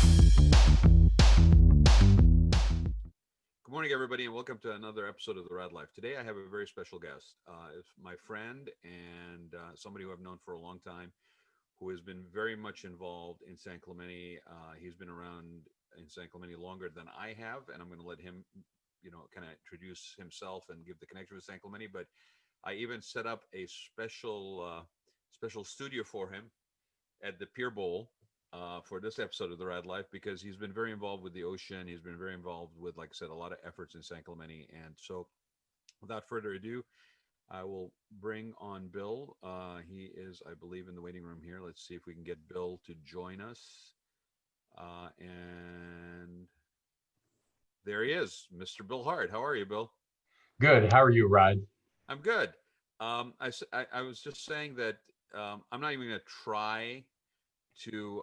Good morning, everybody, and welcome to another episode of the Raad Life. Today, I have a very special guest. It's my friend and somebody who I've known for a long time, who has been very much involved in San Clemente. He's been around in San Clemente longer than I have, and I'm going to let him, kind of introduce himself and give the connection with San Clemente. But I even set up a special studio for him at the Pier Bowl for this episode of the Rad Life because he's been very involved with the ocean. He's been very involved with, like I said, a lot of efforts in San Clemente. And so, without further ado, I will bring on Bill. He is, I believe, in the waiting room here. Let's see if we can get Bill to join us. And there he is, Mr. Bill Hart. How are you, Bill? Good. How are you, Rod? I'm good. I was just saying that I'm not even going to try to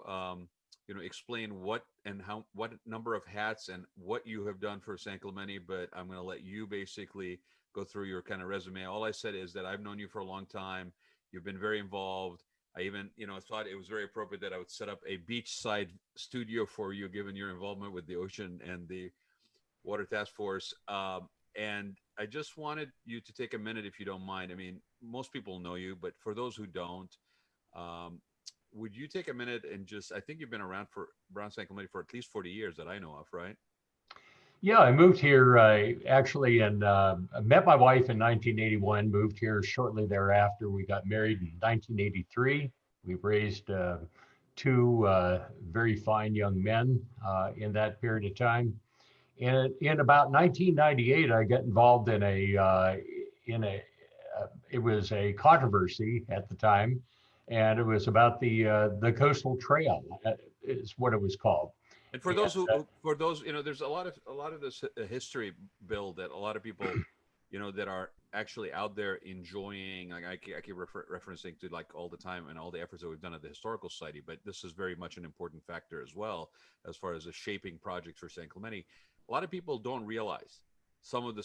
explain what and how what number of hats and what you have done for San Clemente, but I'm going to let you basically go through your kind of resume. All I said is that I've known you for a long time. You've been very involved. I even thought it was very appropriate that I would set up a beachside studio for you, given your involvement with the ocean and the water task force. And I just wanted you to take a minute, if you don't mind. I mean, most people know you, but for those who don't, um, would you take a minute and just, I think you've been around San Clemente for at least 40 years that I know of, right? Yeah, I moved here actually, and I met my wife in 1981. Moved here shortly thereafter. We got married in 1983. We've raised two very fine young men in that period of time. And in about 1998, I got involved in a it was a controversy at the time, and it was about the coastal trail, is what it was called. And for And those for those, there's a lot of this history, Bill, that a lot of people, that are actually out there enjoying. Like I keep referencing to like all the time and all the efforts that we've done at the Historical Society, but this is very much an important factor as well as far as a shaping project for San Clemente. A lot of people don't realize some of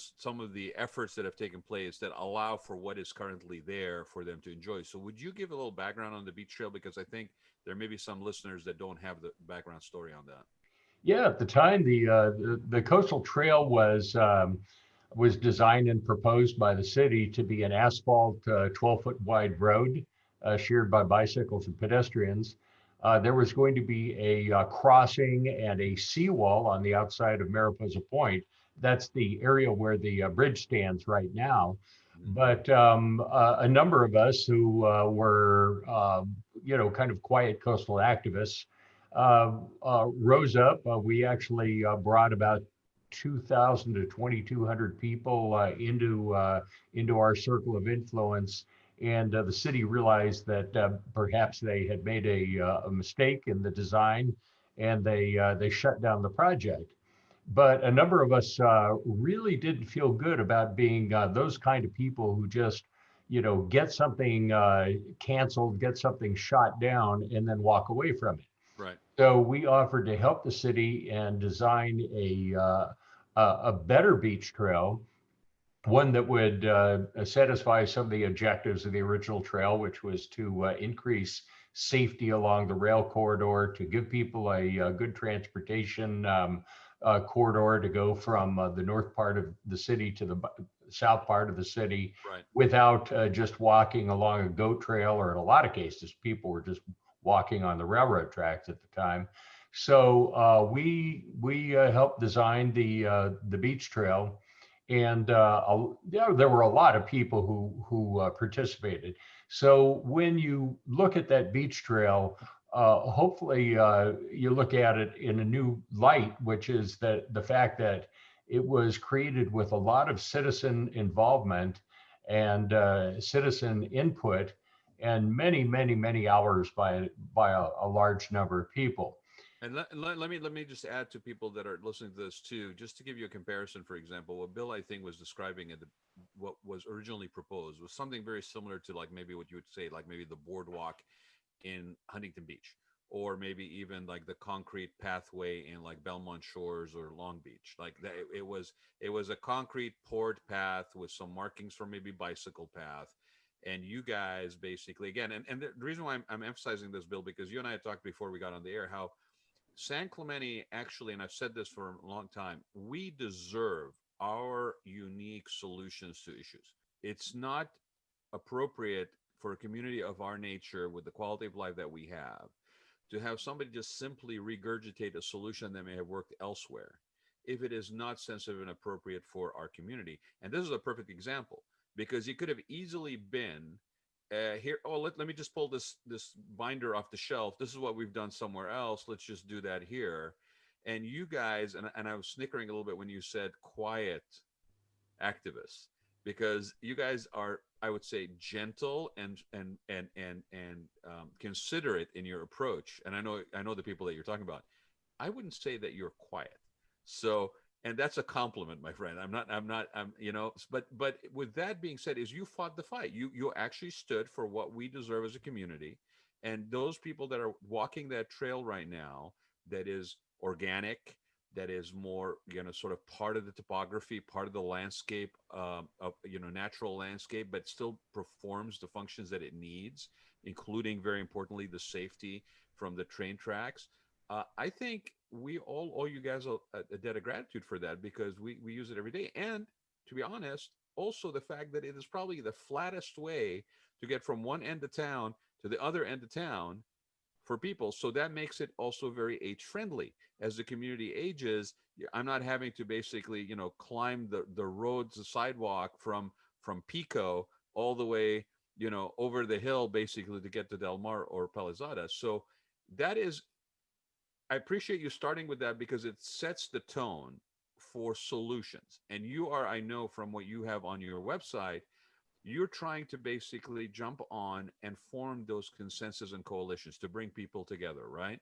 the efforts that have taken place that allow for what is currently there for them to enjoy. So, would you give a little background on the beach trail because I think there may be some listeners that don't have the background story on that. yeah, at the time, the coastal trail was designed and proposed by the city to be an asphalt 12-foot wide road shared by bicycles and pedestrians. There was going to be a crossing and a seawall on the outside of Mariposa Point. That's the area where the bridge stands right now. Mhm. But a number of us who were, kind of quiet coastal activists rose up. We actually brought about 2,000 to 2,200 people into our circle of influence. And the city realized that perhaps they had made a mistake in the design, and they shut down the project. But a number of us really didn't feel good about being those kind of people who just, get something canceled, get something shot down, and then walk away from it. Right. So we offered to help the city and design a better beach trail, one that would satisfy some of the objectives of the original trail, which was to increase safety along the rail corridor, to give people a good transportation corridor to go from the north part of the city to the south part of the city Right. without just walking along a goat trail, or in a lot of cases, people were just walking on the railroad tracks at the time. So we helped design the beach trail, and there were a lot of people who participated. So when you look at that beach trail, hopefully you look at it in a new light, which is that the fact that it was created with a lot of citizen involvement and citizen input, and many hours by a large number of people. And let me just add to people that are listening to this too, just to give you a comparison. For example, what Bill I think was describing at what was originally proposed was something very similar to like maybe what you would say like maybe the boardwalk in Huntington Beach, or maybe even like the concrete pathway in like Belmont Shores or Long Beach. Like that, it was a concrete poured path with some markings for maybe bicycle path. And you guys basically again, and the reason why I'm emphasizing this, Bill, because you and I had talked before we got on the air how San Clemente actually, and I've said this for a long time, we deserve our unique solutions to issues. It's not appropriate for a community of our nature with the quality of life that we have to have somebody just simply regurgitate a solution that may have worked elsewhere if it is not sensitive and appropriate for our community. And this is a perfect example because it could have easily been here. Oh, let me just pull this binder off the shelf. This is what we've done somewhere else. Let's just do that here. And you guys, and I was snickering a little bit when you said quiet activists, because you guys are, I would say, gentle and considerate in your approach. And I know the people that you're talking about. I wouldn't say that you're quiet. So, and that's a compliment, my friend. But with that being said, is you fought the fight. You actually stood for what we deserve as a community. And those people that are walking that trail right now, that is organic, that is more, sort of part of the topography, part of the landscape, of, natural landscape, but still performs the functions that it needs, including, very importantly, the safety from the train tracks. I think we all owe you guys a debt of gratitude for that, because we use it every day. And to be honest, also the fact that it is probably the flattest way to get from one end of town to the other end of town for people. So that makes it also very age friendly. As the community ages, I'm not having to basically, climb the roads, the sidewalk from Pico all the way, over the hill basically to get to Del Mar or Palizada. So that is, I appreciate you starting with that because it sets the tone for solutions. And you are, I know from what you have on your website, you're trying to basically jump on and form those consensus and coalitions to bring people together, right?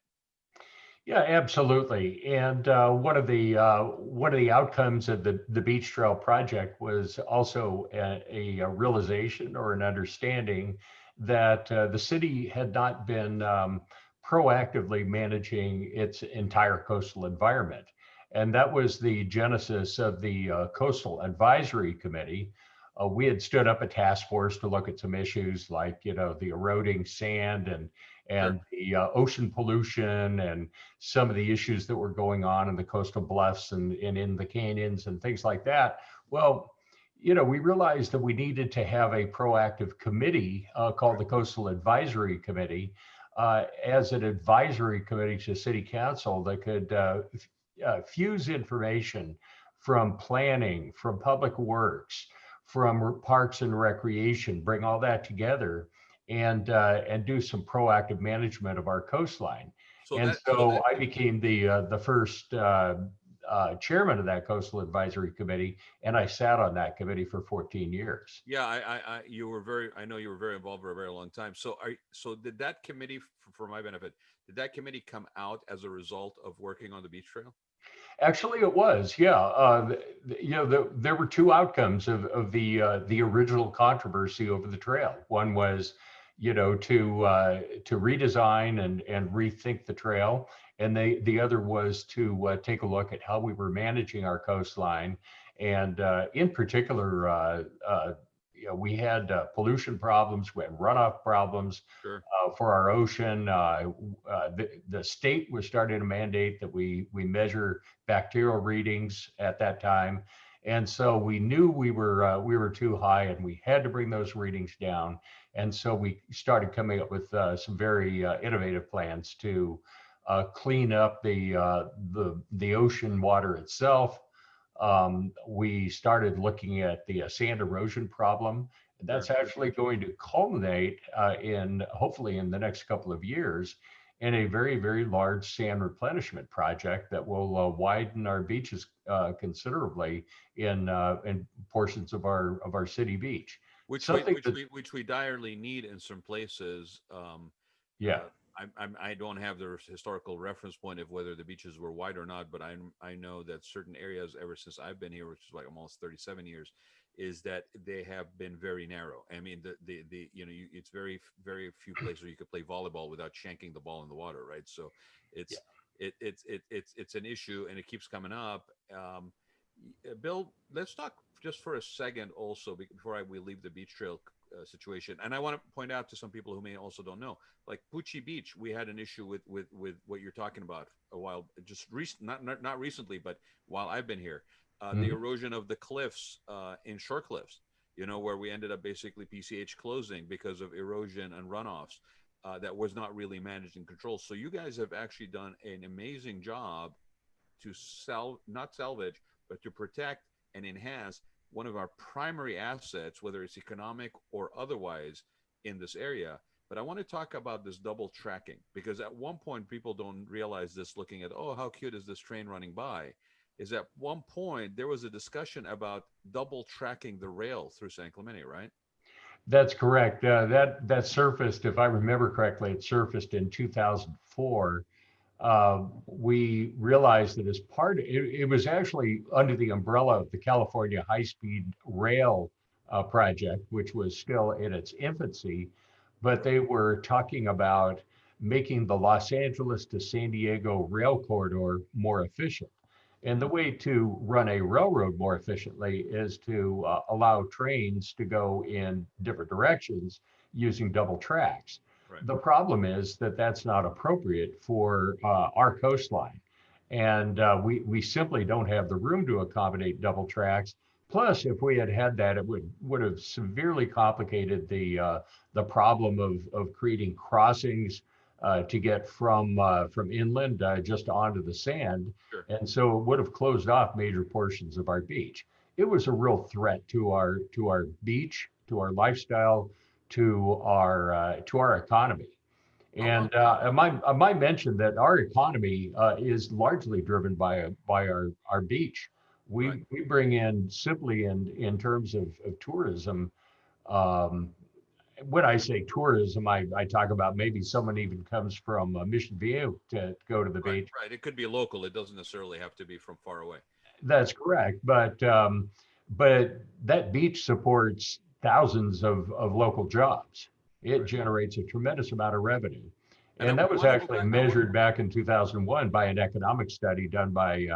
Yeah, absolutely. And one of the outcomes of the Beach Trail project was also a realization or an understanding that the city had not been proactively managing its entire coastal environment, and that was the genesis of the Coastal Advisory Committee. We had stood up a task force to look at some issues like the eroding sand Sure. and the ocean pollution and some of the issues that were going on in the coastal bluffs and in the canyons and things like that. Well, we realized that we needed to have a proactive committee called Right. the Coastal Advisory Committee as an advisory committee to City Council that could fuse information from planning, from public works, from parks and recreation, bring all that together and do some proactive management of our coastline. So And that so so that I became the first chairman of that coastal advisory committee, and I sat on that committee for 14 years. Yeah, you were very, I know you were very involved for a very long time. So did that committee, for my benefit, did that committee come out as a result of working on the beach trail? Actually, it was, yeah. There were two outcomes of the original controversy over the trail. One was, to redesign and rethink the trail, and the other was to take a look at how we were managing our coastline, and in particular, we had pollution problems, we had runoff problems Sure. for our ocean. The state was starting to mandate that we measure bacterial readings at that time, and so we knew we were too high, and we had to bring those readings down. And so we started coming up with some very innovative plans to clean up the ocean water itself. We started looking at the sand erosion problem. Sure. That's actually going to culminate in hopefully in the next couple of years in a very, very large sand replenishment project that will widen our beaches considerably in portions of our city beach. which we Something which that, we which we direly need in some places. yeah, I don't have the historical reference point of whether the beaches were wide or not, but I know that certain areas, ever since I've been here, which is like almost 37 years, is that they have been very narrow. I mean, it's very few places where you could play volleyball without shanking the ball in the water, right? So yeah. it's it's an issue, and it keeps coming up. Bill, let's talk just for a second also, before we leave the beach trail situation. And I want to point out to some people who may also don't know, like Pucci Beach, we had an issue with what you're talking about a while, just not recently, but while I've been here, the erosion of the cliffs in Shore Cliffs, where we ended up basically PCH closing because of erosion and runoffs that was not really managed and controlled. So you guys have actually done an amazing job to not salvage, but to protect and enhance one of our primary assets, whether it's economic or otherwise, in this area. But I want to talk about this double tracking, because at one point people don't realize this, looking at, oh, how cute is this train running by, is at one point there was a discussion about double tracking the rail through San Clemente, right? That's correct. That surfaced, if I remember correctly, it surfaced in 2004. We realized that as part of it was actually under the umbrella of the California High-Speed Rail project, which was still in its infancy, but they were talking about making the Los Angeles to San Diego rail corridor more efficient. And the way to run a railroad more efficiently is to allow trains to go in different directions using double tracks. Right. The problem is that that's not appropriate for our coastline. And we simply don't have the room to accommodate double tracks. Plus, if we had had that, it would have severely complicated the problem of creating crossings to get from inland just onto the sand. Sure. And so it would have closed off major portions of our beach. It was a real threat to our beach, to our lifestyle, to our economy. And I might mention that our economy is largely driven by our beach. We bring in, simply in terms of tourism. When I say tourism, I talk about maybe someone even comes from Mission Viejo to go to the beach. Right. It could be local. It doesn't necessarily have to be from far away. That's correct. But that beach supports thousands of local jobs. It generates a tremendous amount of revenue. And that was actually measured back in 2001 by an economic study done by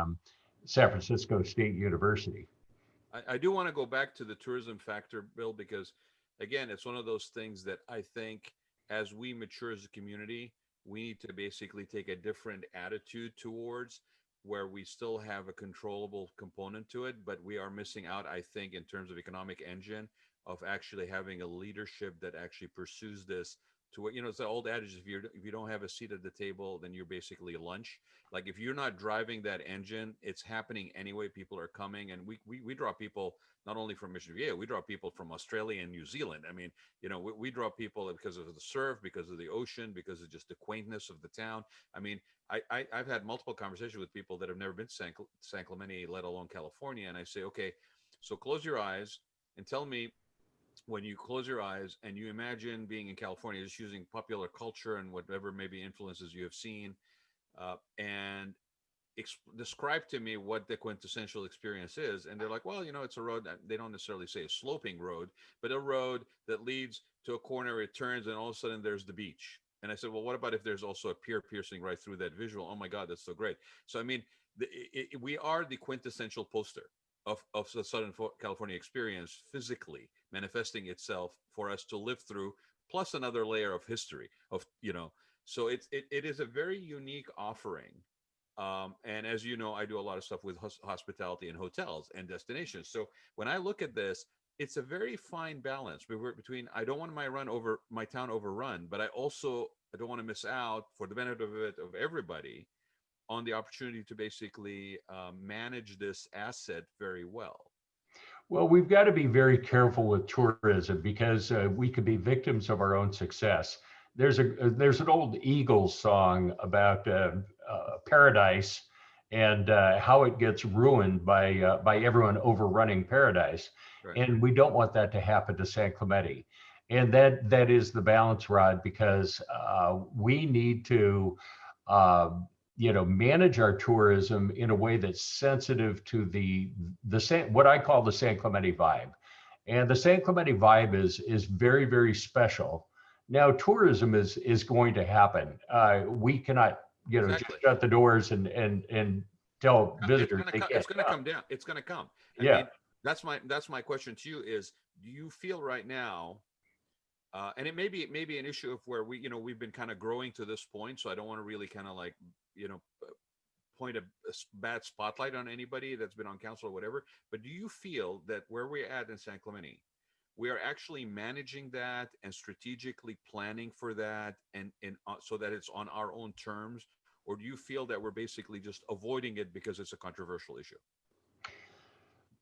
San Francisco State University. I do want to go back to the tourism factor, Bill, because again, it's one of those things that I think as we mature as a community, we need to basically take a different attitude towards, where we still have a controllable component to it, but we are missing out, I think, in terms of economic engine, of actually having a leadership that actually pursues this to what, it's the old adage, if you don't have a seat at the table, then you're basically lunch. Like, if you're not driving that engine, it's happening anyway. People are coming, and we draw people not only from Mission Viejo, we draw people from Australia and New Zealand. I mean, we draw people because of the surf, because of the ocean, because of just the quaintness of the town. I mean, I've had multiple conversations with people that have never been to San Clemente, let alone California. And I say, okay, so close your eyes and tell me, when you close your eyes and you imagine being in California, just using popular culture and whatever maybe influences you have seen, and describe to me what the quintessential experience is. And they're like, well, it's a road. They don't necessarily say a sloping road, but a road that leads to a corner, it turns, and all of a sudden there's the beach. And I said, well, what about if there's also a pier piercing right through that visual? Oh my God, that's so great. So, I mean, we are the quintessential poster of the Southern California experience, physically manifesting itself for us to live through, plus another layer of history so it is a very unique offering. And as you know, I do a lot of stuff with hospitality and hotels and destinations. So when I look at this, it's a very fine balance between I don't want my town overrun, but I don't want to miss out, for the benefit of everybody, on the opportunity to basically manage this asset very well. Well, we've got to be very careful with tourism, because we could be victims of our own success. There's an old Eagles song about paradise and how it gets ruined by everyone overrunning paradise, Right. And we don't want that to happen to San Clemente. And that is the balance, Raad, because we need to manage our tourism in a way that's sensitive to the what I call the San Clemente vibe. And the San Clemente vibe is very, very special. Now, tourism is going to happen. We cannot, Exactly. just shut the doors and tell visitors they can't. It's going to come down. It's going to come. I mean, that's my question to you is, do you feel right now And it may be an issue of where we've been kind of growing to this point, so I don't want to really kind of like point a bad spotlight on anybody that's been on council or whatever. But do you feel that where we're at in San Clemente, we are actually managing that and strategically planning for that, and so that it's on our own terms, or do you feel that we're basically just avoiding it because it's a controversial issue?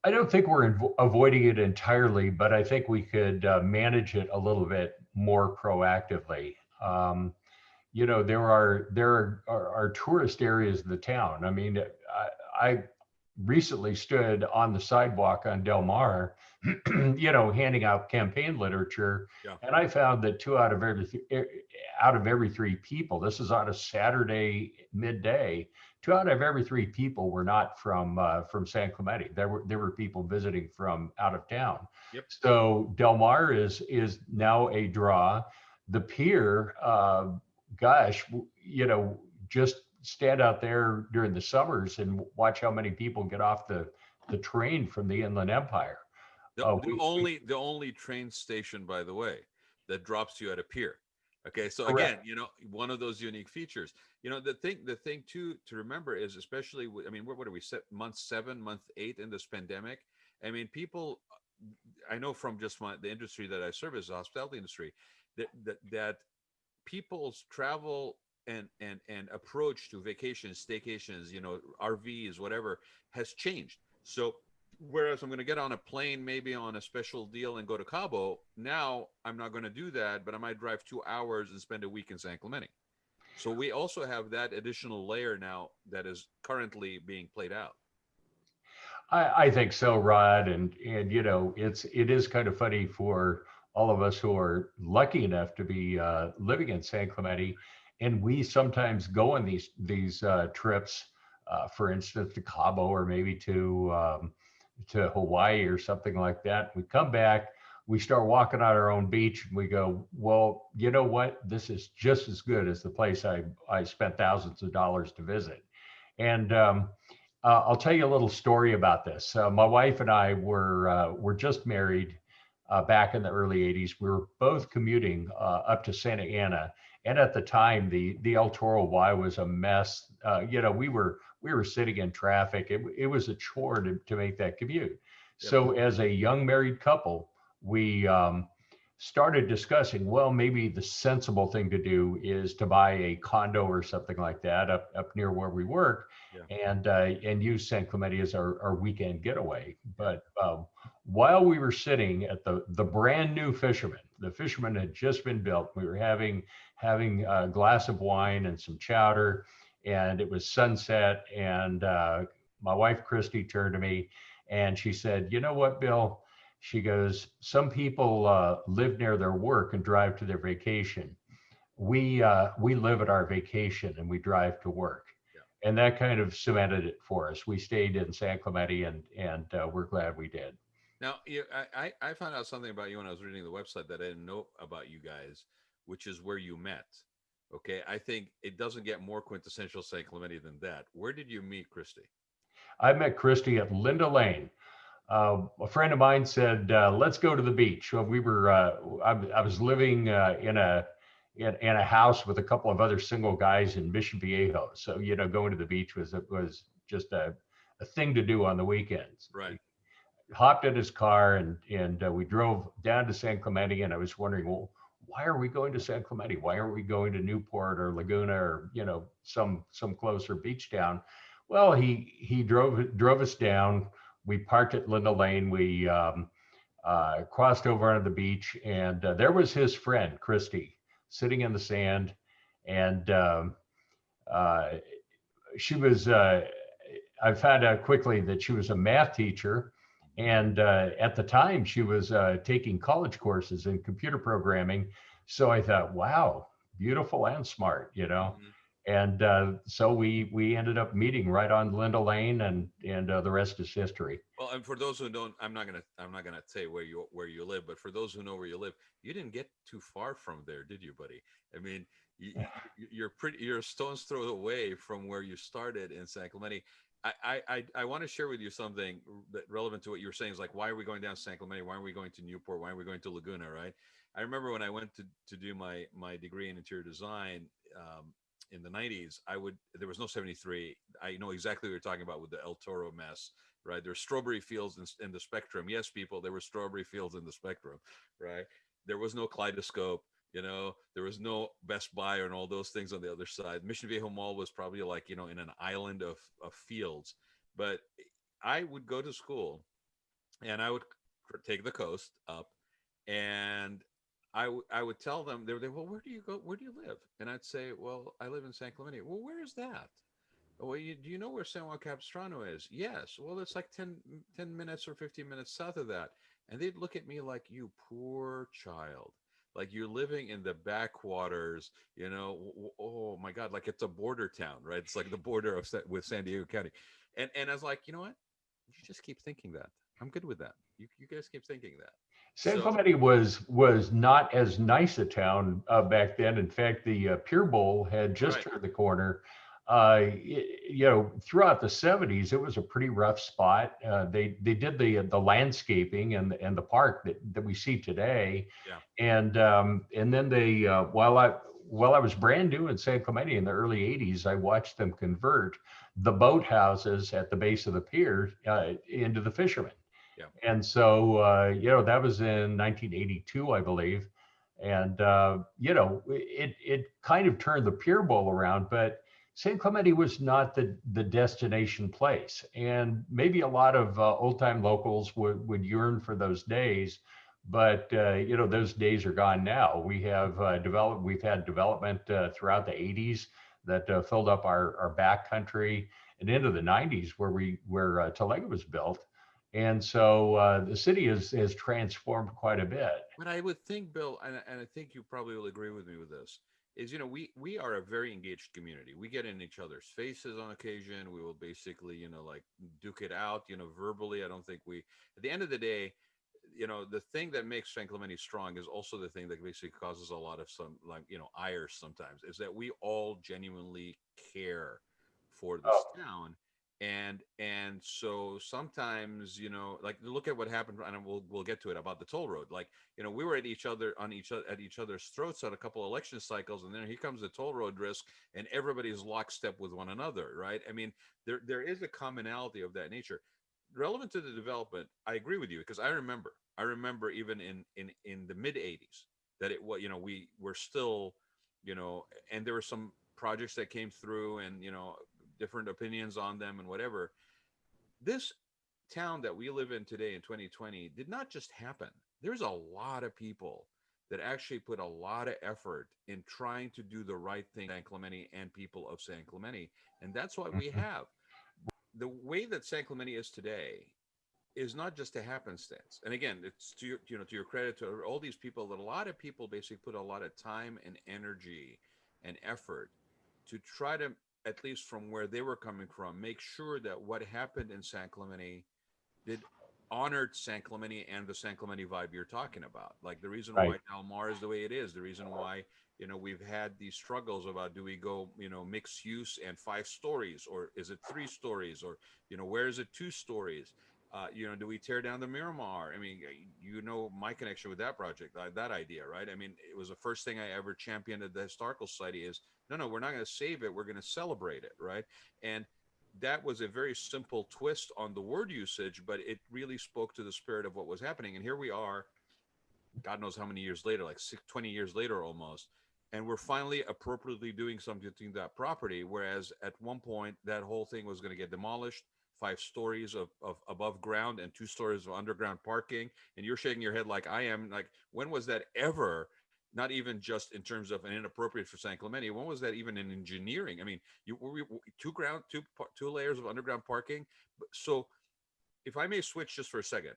I don't think we're avoiding it entirely, but I think we could manage it a little bit more proactively. There are tourist areas of the town. I mean, I recently stood on the sidewalk on Del Mar, handing out campaign literature, Yeah. and I found that out of every three people, this is on a Saturday midday, two out of every three people were not from San Clemente. There were people visiting from out of town. Yep. So Del Mar is now a draw. The pier, gosh, just stand out there during the summers and watch how many people get off the train from the Inland Empire. The, Uh, the we, we only the only train station, by the way, that drops you at a pier. Okay, so again, correct. one of those unique features. The thing too to remember is, especially I mean, what are we, month 7, month 8 in this pandemic? I mean, people, I know from just the industry that I service, the hospitality industry, that people's travel and approach to vacations, staycations, RVs, whatever, has changed. So whereas I'm going to get on a plane, maybe on a special deal and go to Cabo, now I'm not going to do that, but I might drive 2 hours and spend a week in San Clemente. So we also have that additional layer now that is currently being played out. I think so, Rod, and it is kind of funny for all of us who are lucky enough to be living in San Clemente, and we sometimes go on these trips, for instance, to Cabo or maybe to Hawaii or something like that. We come back, we start walking on our own beach, and we go, well, you know what? This is just as good as the place I spent thousands of dollars to visit. And I'll tell you a little story about this. My wife and I were just married back in the early '80s. We were both commuting up to Santa Ana, and at the time, the El Toro Y was a mess. We were sitting in traffic. It was a chore to make that commute. Yep. So, as a young married couple, we started discussing, well, maybe the sensible thing to do is to buy a condo or something like that up near where we work, Yeah. and use San Clemente as our weekend getaway. Yeah. But while we were sitting at the brand new Fisherman, the Fisherman had just been built. We were having a glass of wine and some chowder, and it was sunset. And my wife Christy turned to me, and she said, "You know what, Bill?" She goes, "Some people live near their work and drive to their vacation. We live at our vacation and we drive to work." Yeah. And that kind of cemented it for us. We stayed in San Clemente, and we're glad we did. Now, I found out something about you when I was reading the website that I didn't know about you guys, which is where you met. Okay, I think it doesn't get more quintessential San Clemente than that. Where did you meet Christy? I met Christy at Linda Lane. A friend of mine said, "Let's go to the beach." Well, I was living in a house with a couple of other single guys in Mission Viejo. So, going to the beach was just a thing to do on the weekends. Right. Hopped in his car, and we drove down to San Clemente, and I was wondering, well, why are we going to San Clemente? Why aren't we going to Newport or Laguna or some closer beach town? Well, he drove us down. We parked at Linda Lane. We crossed over onto the beach, and there was his friend Christy sitting in the sand, and uh, she was. I found out quickly that she was a math teacher, and at the time she was taking college courses in computer programming. So I thought, wow, beautiful and smart. Mhm. And so we ended up meeting right on Linda Lane, and the rest is history. Well, and for those who don't, I'm not gonna say where you live, but for those who know where you live, you didn't get too far from there, did you, buddy? I mean, you're a stone's throw away from where you started in San Clemente. I want to share with you something that relevant to what you were saying is like, why are we going down San Clemente? Why are we going to Newport? Why are we going to Laguna? Right. I remember when I went to do my degree in interior design in the 90s, there was no 73. I know exactly what you're talking about with the El Toro mess, right? There's strawberry fields in the Spectrum. Yes, people, there were strawberry fields in the Spectrum, right? There was no Kaleidoscope. There was no Best Buy and all those things on the other side. Mission Viejo Mall was probably like, in an island of fields. But I would go to school and I would take the coast up, and I would tell them, they were, well, where do you go? Where do you live? And I'd say, well, I live in San Clemente. Well, where is that? Well, do you know where San Juan Capistrano is? Yes. Well, it's like 10 minutes or 15 minutes south of that. And they'd look at me like, you poor child. Like you're living in the backwaters, oh my God, like it's a border town, right? It's like the border with San Diego County. And I was like, you know what? You just keep thinking that. I'm good with that. You guys keep thinking that. San So, Clemente was not as nice a town back then. In fact, the Pier Bowl had just right. turned the corner. Throughout the '70s, it was a pretty rough spot. They did the landscaping and the park that we see today, Yeah. and then they while I was brand new in San Clemente in the early '80s, I watched them convert the boathouses at the base of the pier into the fishermen. Yeah. And so, that was in 1982, I believe. And, it kind of turned the Pier Bowl around, but San Clemente was not the destination place. And maybe a lot of old time locals would yearn for those days. But, those days are gone now. We've had development throughout the 80s that filled up our back country and into the 90s where Talega was built. And so the city has transformed quite a bit. But I would think, Bill, and I think you probably will agree with me with this, is we are a very engaged community. We get in each other's faces on occasion. We will basically, like duke it out, verbally. I don't think at the end of the day, the thing that makes San Clemente strong is also the thing that basically causes a lot of some like, ire sometimes, is that we all genuinely care for this Oh, town. And so sometimes, like look at what happened, and we'll get to it about the toll road. Like, we were at each other at each other's throats at a couple of election cycles, and then here comes the toll road risk, and everybody's lockstep with one another, right? I mean, there is a commonality of that nature. Relevant to the development, I agree with you, because I remember even in the mid 80s that it was, we were still, and there were some projects that came through, and different opinions on them and whatever. This town that we live in today in 2020 did not just happen. There's a lot of people that actually put a lot of effort in trying to do the right thing, San Clemente and people of San Clemente. And that's why we mhm. have the way that San Clemente is today is not just a happenstance. And again, it's to your credit to all these people, that a lot of people basically put a lot of time and energy and effort to try to, at least from where they were coming from, make sure that what happened in San Clemente did honored San Clemente and the San Clemente vibe you're talking about. Like the reason why Right. Del Mar is the way it is, the reason why we've had these struggles about, do we go mixed use and 5 stories, or is it 3 stories, or where is it 2 stories? Do we tear down the Miramar? I mean, my connection with that project, that idea, right? I mean, it was the first thing I ever championed at the historical society. Is no, we're not going to save it, we're going to celebrate it, right? And that was a very simple twist on the word usage, but it really spoke to the spirit of what was happening. And here we are, God knows how many years later, like 20 years later almost, and we're finally appropriately doing something to that property. Whereas at one point, that whole thing was going to get demolished, 5 stories of above ground and 2 stories of underground parking. And you're shaking your head like I am. Like, when was that ever? Not even just in terms of an inappropriate for San Clemente. When was that even in engineering? I mean, two layers of underground parking. So, if I may switch just for a second,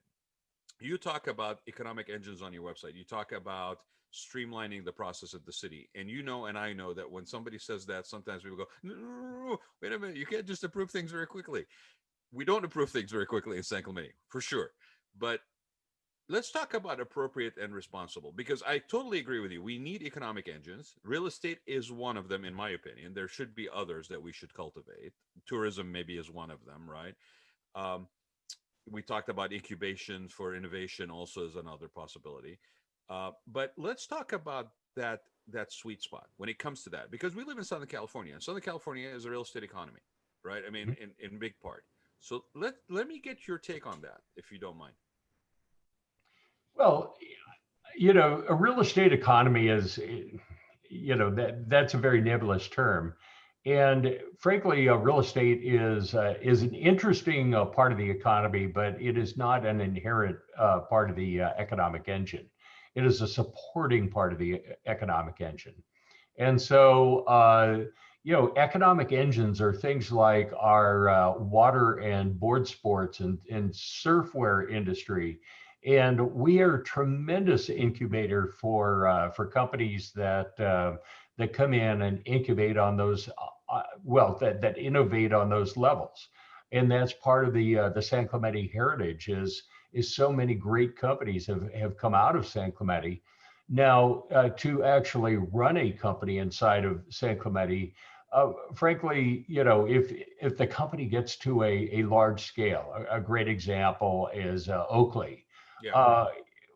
you talk about economic engines on your website. You talk about streamlining the process of the city. And and I know that when somebody says that, sometimes people go, no, no, no, no, wait a minute, you can't just approve things very quickly. We don't approve things very quickly in San Clemente, for sure. But let's talk about appropriate and responsible, because I totally agree with you. We need economic engines. Real estate is one of them, in my opinion. There should be others that we should cultivate. Tourism maybe is one of them, right? Um, we talked about incubation for innovation also as another possibility. But let's talk about that sweet spot when it comes to that, because we live in Southern California, and Southern California is a real estate economy, right? I mean, Mhm. in big part. So let me get your take on that, if you don't mind. Well, a real estate economy is, that's a very nebulous term. And frankly, real estate is an interesting part of the economy, but it is not an inherent part of the economic engine. It is a supporting part of the economic engine. And so, economic engines are things like our water and board sports and surfwear industry. And we are a tremendous incubator for companies that come in and incubate on those, that innovate on those levels. And that's part of the San Clemente heritage is so many great companies have come out of San Clemente. Now, to actually run a company inside of San Clemente, frankly, if the company gets to a large scale, a great example is Oakley. Yeah. Uh,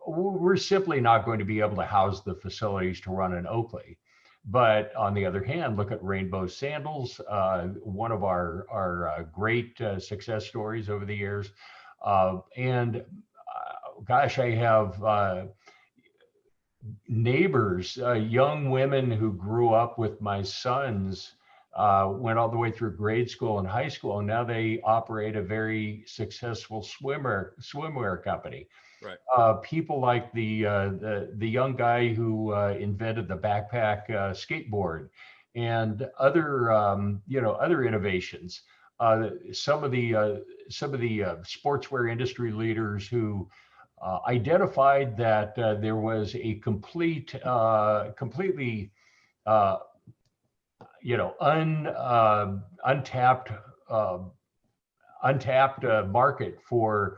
we're simply not going to be able to house the facilities to run an Oakley. But on the other hand, look at Rainbow Sandals, one of our great success stories over the years. And gosh, I have neighbors, young women who grew up with my sons, went all the way through grade school and high school, and now they operate a very successful swimwear company. Right. People like the young guy who invented the backpack skateboard, and other innovations. Some of the sportswear industry leaders who identified that there was a completely, uh, untapped, uh, market for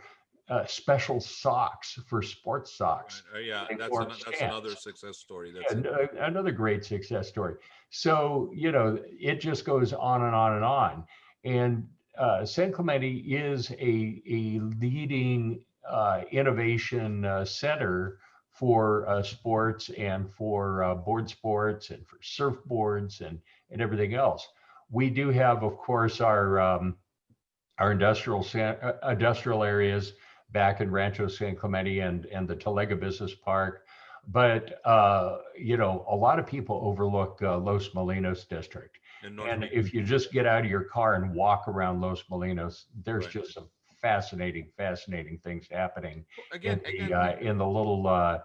special socks for sports socks Right. Yeah, using that's orange that's another stands. success story. That's And another great success story. So, it just goes on and on and on. And San Clemente is a leading innovation center for sports and for board sports and for surfboards and everything else. We do have, of course, our industrial areas back in Rancho San Clemente and the Talega Business Park. But a lot of people overlook Los Molinos district. in North And Beach. if you just get out of your car and walk around Los Molinos, there's Right. just some fascinating things happening Well, in the little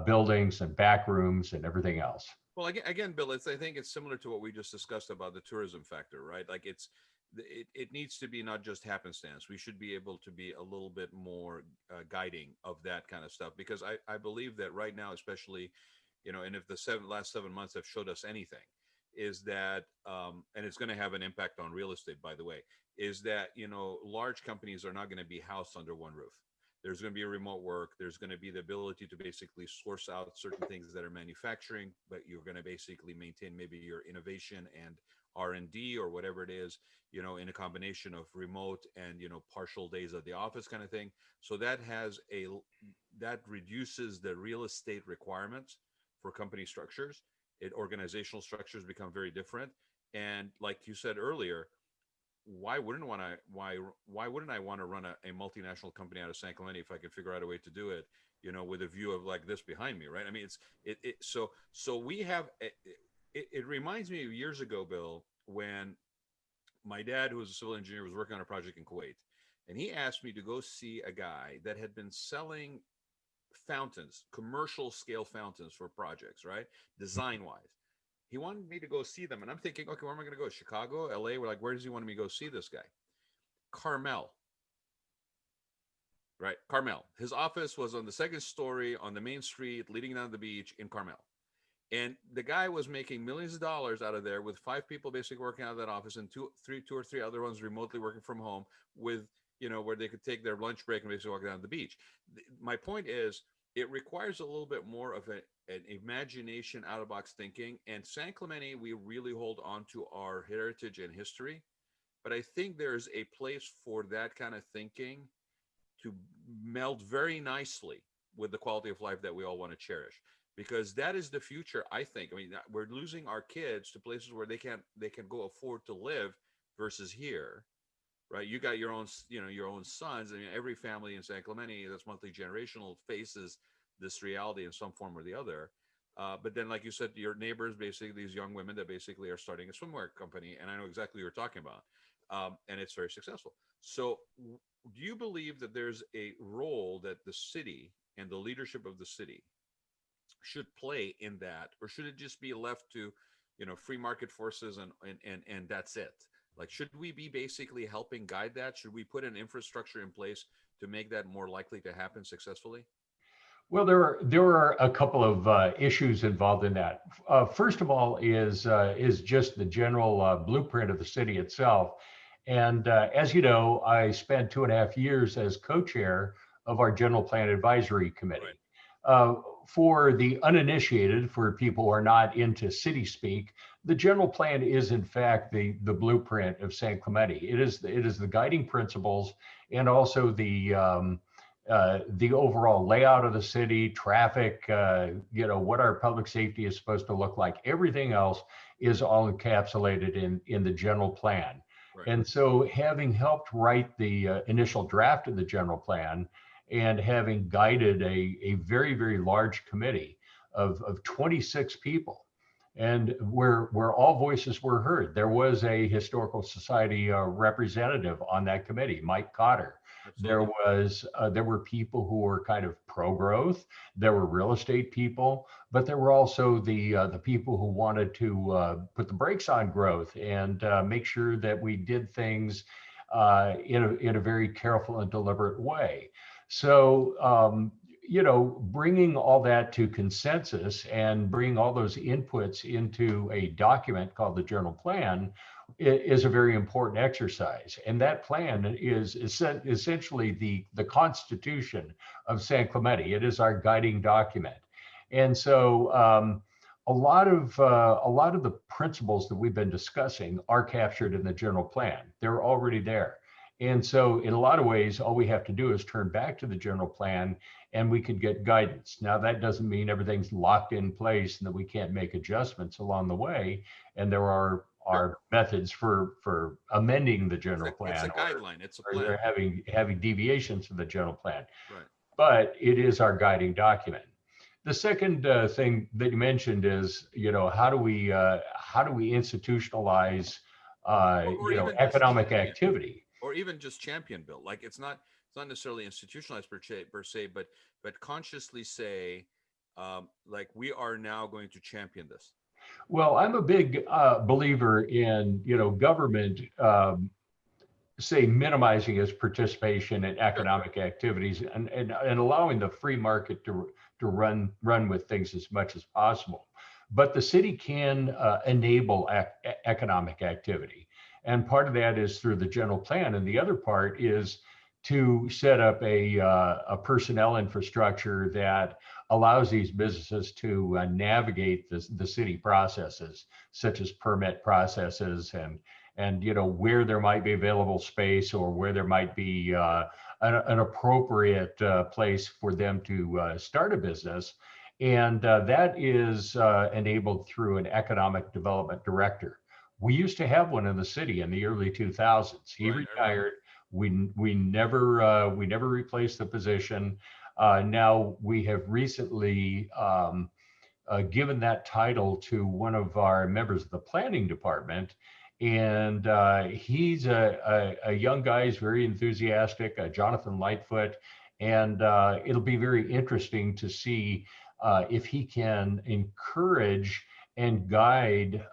buildings and back rooms and everything else. again, Bill, I think it's similar to what we just discussed about the tourism factor, right? Like it needs to be not just happenstance. We should be able to be a little bit more guiding of that kind of stuff, because I believe that right now, especially, and if the last 7 months have showed us anything, is that, and it's going to have an impact on real estate, by the way, is that, large companies are not going to be housed under one roof. There's going to be remote work. There's going to be the ability to basically source out certain things that are manufacturing, but you're going to basically maintain maybe your innovation and R&D or whatever it is, in a combination of remote and, partial days at the office kind of thing. So that reduces the real estate requirements for company structures. Organizational structures become very different. And like you said earlier, why wouldn't I want to run a multinational company out of San Clemente if I can figure out a way to do it, with a view of like this behind me, right? I mean, so we have it reminds me of years ago, Bill, when my dad, who was a civil engineer, was working on a project in Kuwait, and he asked me to go see a guy that had been selling fountains, commercial scale fountains for projects, right? Design wise. He wanted me to go see them. And I'm thinking, okay, where am I going to go? Chicago, LA? We're like, where does he want me to go see this guy? Carmel, right? Carmel. His office was on the second story on the main street leading down to the beach in Carmel. And the guy was making millions of dollars out of there with 5 people basically working out of that office and two or three other ones remotely working from home with where they could take their lunch break and basically walk down to the beach. My point is, it requires a little bit more of an imagination, out of box thinking. And San Clemente, we really hold on to our heritage and history, but I think there's a place for that kind of thinking to meld very nicely with the quality of life that we all want to cherish, because that is the future. I think, I mean, we're losing our kids to places where they can go afford to live versus here, right? You got your own, your own sons. I mean, every family in San Clemente that's multi-generational faces this reality in some form or the other. But then, like you said, your neighbors, basically these young women that basically are starting a swimwear company, and I know exactly what you're talking about, and it's very successful. So, do you believe that there's a role that the city and the leadership of the city should play in that, or should it just be left to, free market forces and that's it? Like, should we be basically helping guide that? Should we put an infrastructure in place to make that more likely to happen successfully? Well, there are a couple of issues involved in that. First of all, is just the general blueprint of the city itself. And as you know, I spent 2.5 years as co-chair of our General Plan Advisory Right. Committee. Uh, for the uninitiated, for people who are not into city speak, the general plan is in fact the blueprint of San Clemente. It is the guiding principles, and also the overall layout of the city, traffic, what our public safety is supposed to look like. Everything else is all encapsulated in the general plan. Right. And so, having helped write the initial draft of the general plan, and having guided a very, very large committee of 26 people, and where all voices were heard. There was a historical society representative on that committee, Mike Cotter. There Absolutely. were people who were kind of pro-growth. There were real estate people, but there were also the people who wanted to put the brakes on growth and make sure that we did things in a very careful and deliberate way. So, bringing all that to consensus and bringing all those inputs into a document called the General Plan is a very important exercise. And that plan is essentially the constitution of San Clemente. It is our guiding document. And so, a lot of the principles that we've been discussing are captured in the general plan. They're already there. And so, in a lot of ways, all we have to do is turn back to the general plan and we can get guidance. Now, that doesn't mean everything's locked in place and that we can't make adjustments along the way. And there are Sure. methods for amending the It's a general it's a plan, guideline. It's a or plan. they're having deviations from the general plan. Right. But it is our guiding document. The second thing that you mentioned is, how do we institutionalize, Or even just economic champion, activity? or even just champion build. Like, it's not necessarily institutionalized per se, but consciously say, like, we are now going to champion this. Well, I'm a big believer in, government, say, minimizing its participation in Sure. economic activities, and allowing the free market to run with things as much as possible. But the city can enable economic activity. And part of that is through the general plan. And the other part is to set up a personnel infrastructure that allows these businesses to navigate the city processes, such as permit processes, and where there might be available space, or where there might be an appropriate place for them to start a business. And that is enabled through an economic development director. We used to have one in the city in the early 2000s. He Right. I remember. retired. We never replaced the position. Now we have recently given that title to one of our members of the planning department, and he's a young guy. He's very enthusiastic, Jonathan Lightfoot, and it'll be very interesting to see if he can encourage and guide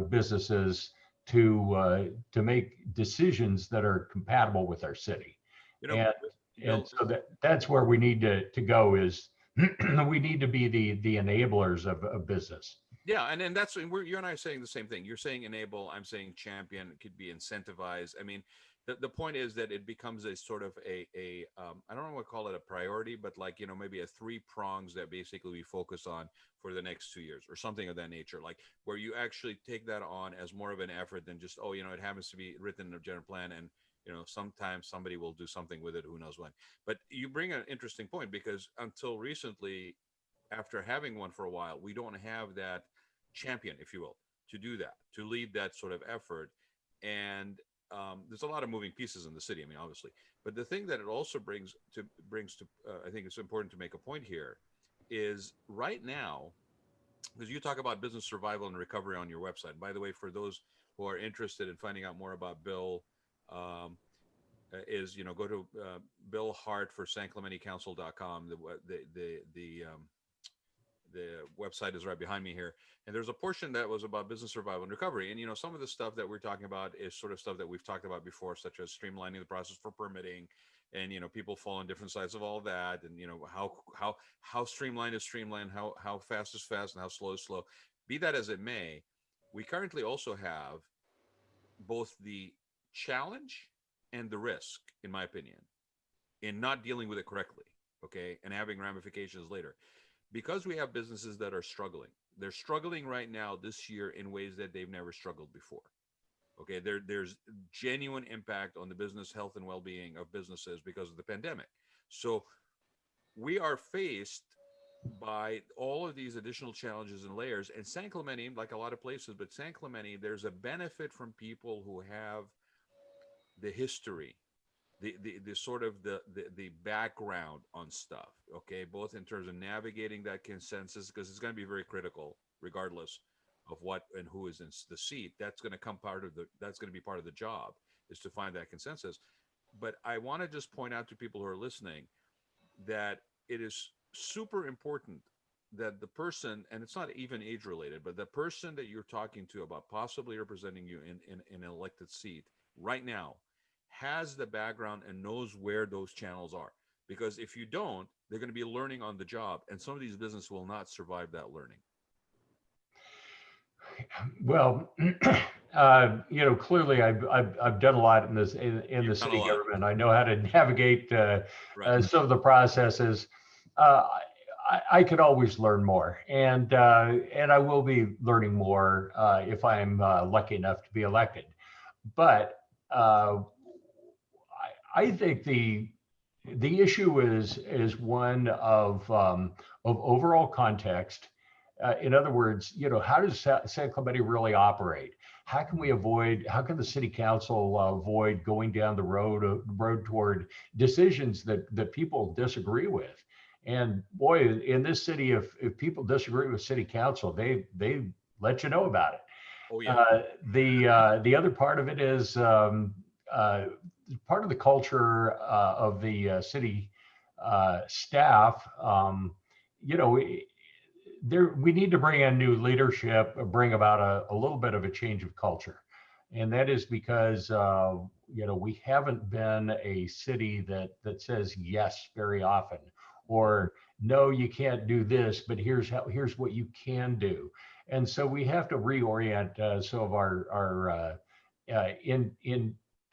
businesses to make decisions that are compatible with our city. You know, And Bill. so that's where we need to go, is we need to be the enablers of business. Yeah, and that's you and I are saying the same thing. You're saying enable, I'm saying champion. It could be incentivize. I mean, the point is that it becomes a sort of a I don't know what to call it, a priority, but like, maybe a three prongs that basically we focus on for the next 2 years or something of that nature, like where you actually take that on as more of an effort than just, oh, it happens to be written in a general plan, and sometimes somebody will do something with it, who knows when. But you bring an interesting point, because until recently, after having one for a while, we don't have that champion, if you will, to do that, to lead that sort of effort. And there's a lot of moving pieces in the city. I mean, obviously, but the thing that it also brings to I think it's important to make a point here is right now, because you talk about business survival and recovery on your website. By the way, for those who are interested in finding out more about Bill, go to Bill Hart for SanClementeCouncil.com. The website is right behind me here, and there's a portion that was about business survival and recovery. And some of the stuff that we're talking about is sort of stuff that we've talked about before, such as streamlining the process for permitting, and people fall on different sides of all that, and how streamlined is streamlined, how fast is fast, and how slow is slow. Be that as it may, we currently also have both the challenge and the risk, in my opinion, in not dealing with it correctly, okay, and having ramifications later. Because we have businesses that are struggling. They're struggling right now this year in ways that they've never struggled before. Okay, there's genuine impact on the business health and well-being of businesses because of the pandemic. So we are faced by all of these additional challenges and layers. And San Clemente, like a lot of places, but San Clemente, there's a benefit from people who have the history, the sort of the background on stuff, okay, both in terms of navigating that consensus, because it's going to be very critical regardless of what and who is in the seat. That's going to be part of the job, is to find that consensus. But I want to just point out to people who are listening that it is super important that the person, and it's not even age related, but the person that you're talking to about possibly representing you in an elected seat right now has the background and knows where those channels are. Because if you don't, they're going to be learning on the job, and some of these businesses will not survive that learning. Well, clearly I've done a lot in this in the city government. I know how to navigate some of the processes. I could always learn more, and I will be learning more if I'm lucky enough to be elected. But I think the issue is one of overall context. In other words, how does San Clemente really operate? How can the city council avoid going down the road toward decisions that people disagree with? And boy, in this city, if people disagree with city council, they let you know about it. Oh yeah. The other part of it is part of the culture of the city staff. We need to bring in new leadership, bring about a little bit of a change of culture. And that is because, we haven't been a city that says yes very often, or no, you can't do this, but here's what you can do. And so we have to reorient some of our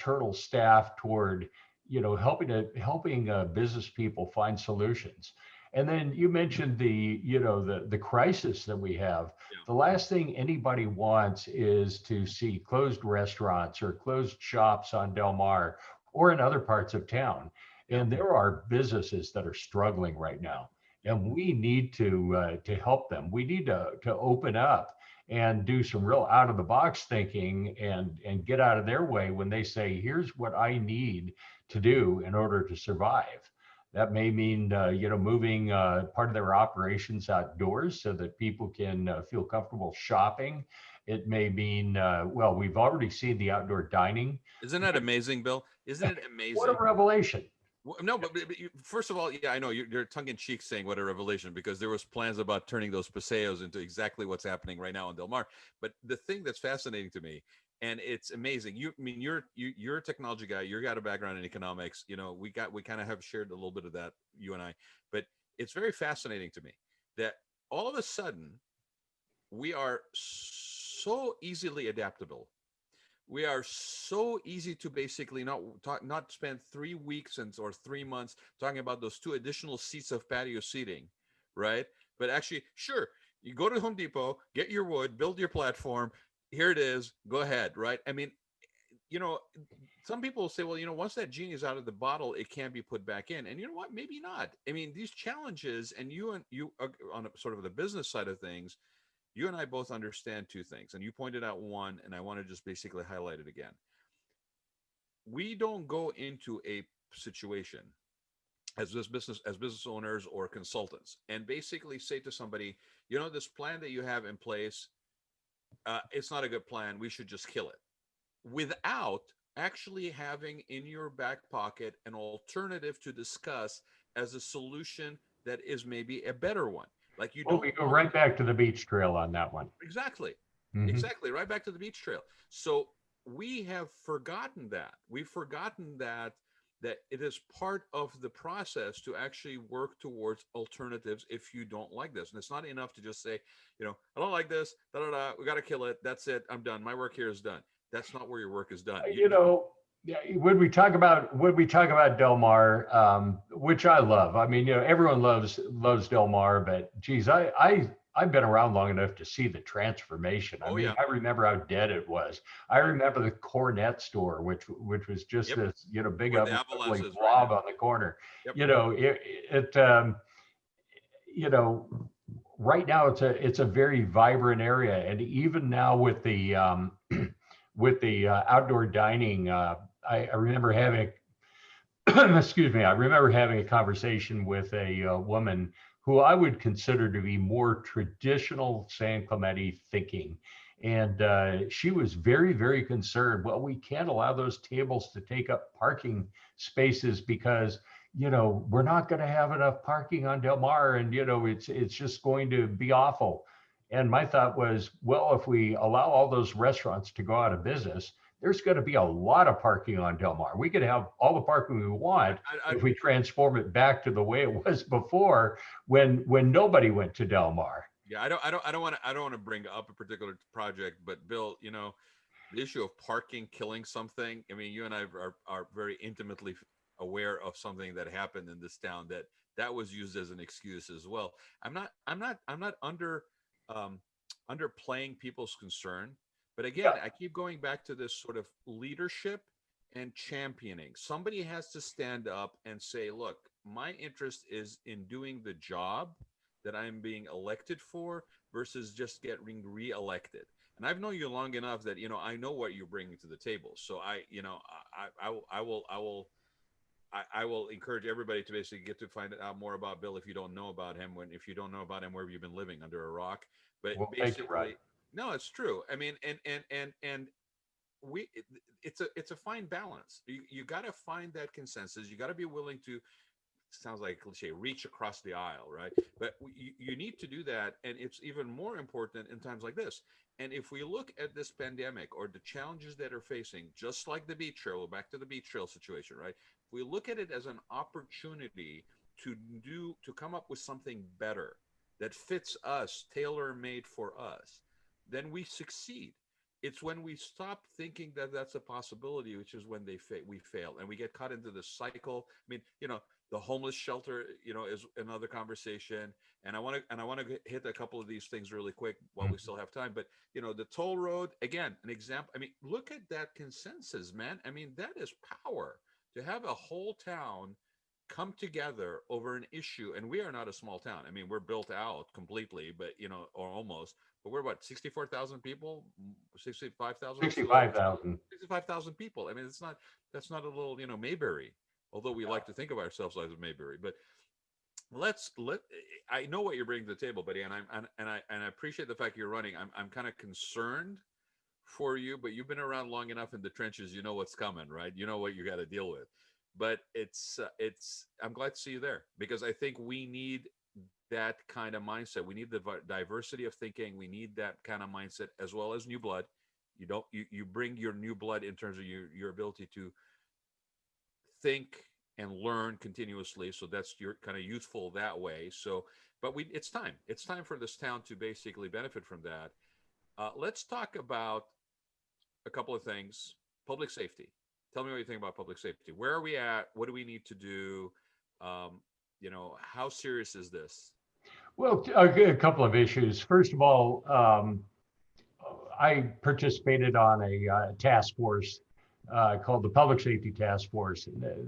internal staff toward, helping business people find solutions. And then you mentioned the crisis that we have. Yeah. The last thing anybody wants is to see closed restaurants or closed shops on Del Mar or in other parts of town. And there are businesses that are struggling right now, and we need to help them. We need to open up and do some real out of the box thinking and get out of their way when they say, here's what I need to do in order to survive. That may mean, moving part of their operations outdoors so that people can feel comfortable shopping. It may mean, we've already seen the outdoor dining. Isn't that amazing, Bill? Isn't it amazing? What a revelation. No, but first of all, yeah, I know you're tongue-in-cheek saying what a revelation, because there was plans about turning those paseos into exactly what's happening right now in Del Mar. But the thing that's fascinating to me, and it's amazing, you're a technology guy, you got a background in economics, we kind of have shared a little bit of that, you and I, but it's very fascinating to me that all of a sudden we are so easily adaptable. We are so easy to basically not spend 3 weeks or 3 months talking about those 2 additional seats of patio seating, right? But actually, sure, you go to Home Depot, get your wood, build your platform. Here it is. Go ahead, right? I mean, you know, some people say, well, once that genie is out of the bottle, it can't be put back in. And you know what? Maybe not. I mean, these challenges, and you on a, sort of the business side of things, you and I both understand two things, and you pointed out one, and I want to just basically highlight it again. We don't go into a situation as business owners or consultants and basically say to somebody, this plan that you have in place, it's not a good plan. We should just kill it, without actually having in your back pocket an alternative to discuss as a solution that is maybe a better one. Like, you Well, don't we go want right back to the beach trail on that one. exactly, Hmm. exactly, right back to the beach trail. So we have forgotten that. We've forgotten that it is part of the process to actually work towards alternatives if you don't like this. And it's not enough to just say, I don't like this, da da da, we got to kill it. That's it. I'm done. My work here is done. That's not where your work is done. You know, yeah, when we talk about Del Mar, which I love. I mean, everyone loves Del Mar, but geez, I've been around long enough to see the transformation. I Oh mean, yeah. I remember how dead it was. I Yep. remember the Cornet store, which was just Yep. this, big Where the ugly Avalanche is right blob now. on the corner. Yep. It you know, right now it's a very vibrant area, and even now with the with the outdoor dining, I remember having excuse me, I remember having a conversation with a woman who I would consider to be more traditional San Clemente thinking. And she was very, very concerned. Well, we can't allow those tables to take up parking spaces because, we're not going to have enough parking on Del Mar, and it's just going to be awful. And my thought was, well, if we allow all those restaurants to go out of business, there's going to be a lot of parking on Del Mar. We could have all the parking we want I if we transform it back to the way it was before, when nobody went to Del Mar. Yeah, I don't want to bring up a particular project, but Bill, the issue of parking killing something. I mean, you and I are very intimately aware of something that happened in this town that was used as an excuse as well. I'm not um, underplaying people's concern, but again, Yeah, I keep going back to this sort of leadership and championing. Somebody has to stand up and say, "Look, my interest is in doing the job that I'm being elected for versus just getting reelected." And I've known you long enough that I know what you're bringing to the table. So I will encourage everybody to basically get to find out more about Bill if you don't know about him. When if you don't know about him, where have you been living, under a rock? But well, thank you, Rod. basically, no, it's true. I mean, and we it's a fine balance. You got to find that consensus. You got to be willing to, sounds like a cliche, reach across the aisle, right? But you need to do that, and it's even more important in times like this. And if we look at this pandemic or the challenges that are facing, just like the beach trail, back to the beach trail situation, right? If we look at it as an opportunity to come up with something better that fits us, tailor made for us, then we succeed. It's when we stop thinking that that's a possibility, which is when we fail, and we get caught into this cycle. I mean, the homeless shelter, is another conversation. And I want to hit a couple of these things really quick while we Mhm. still have time. But the toll road, again, an example. I mean, look at that consensus, man. I mean, that is power, to have a whole town come together over an issue. And we are not a small town. I mean, we're built out completely, but or almost. But we're what, 64,000 people, 65,000. What's the 65,000. 65,000 people? I mean, that's not a little Mayberry, although we like to think of ourselves as Mayberry. But let I know what you're bringing to the table, buddy, and I appreciate the fact you're running. I'm kind of concerned for you, but you've been around long enough in the trenches. You know what's coming, right? You know what you got to deal with. But it's I'm glad to see you there, because I think we need that kind of mindset. We need the diversity of thinking. We need that kind of mindset, as well as new blood. You bring your new blood in terms of your ability to think and learn continuously. So that's you're kind of youthful that way. So, but it's time for this town to basically benefit from that. Let's talk about a couple of things. Public safety. Tell me what you think about public safety. Where are we at? What do we need to do? How serious is this? Well, a couple of issues. First of all, I participated on a task force called the Public Safety Task Force.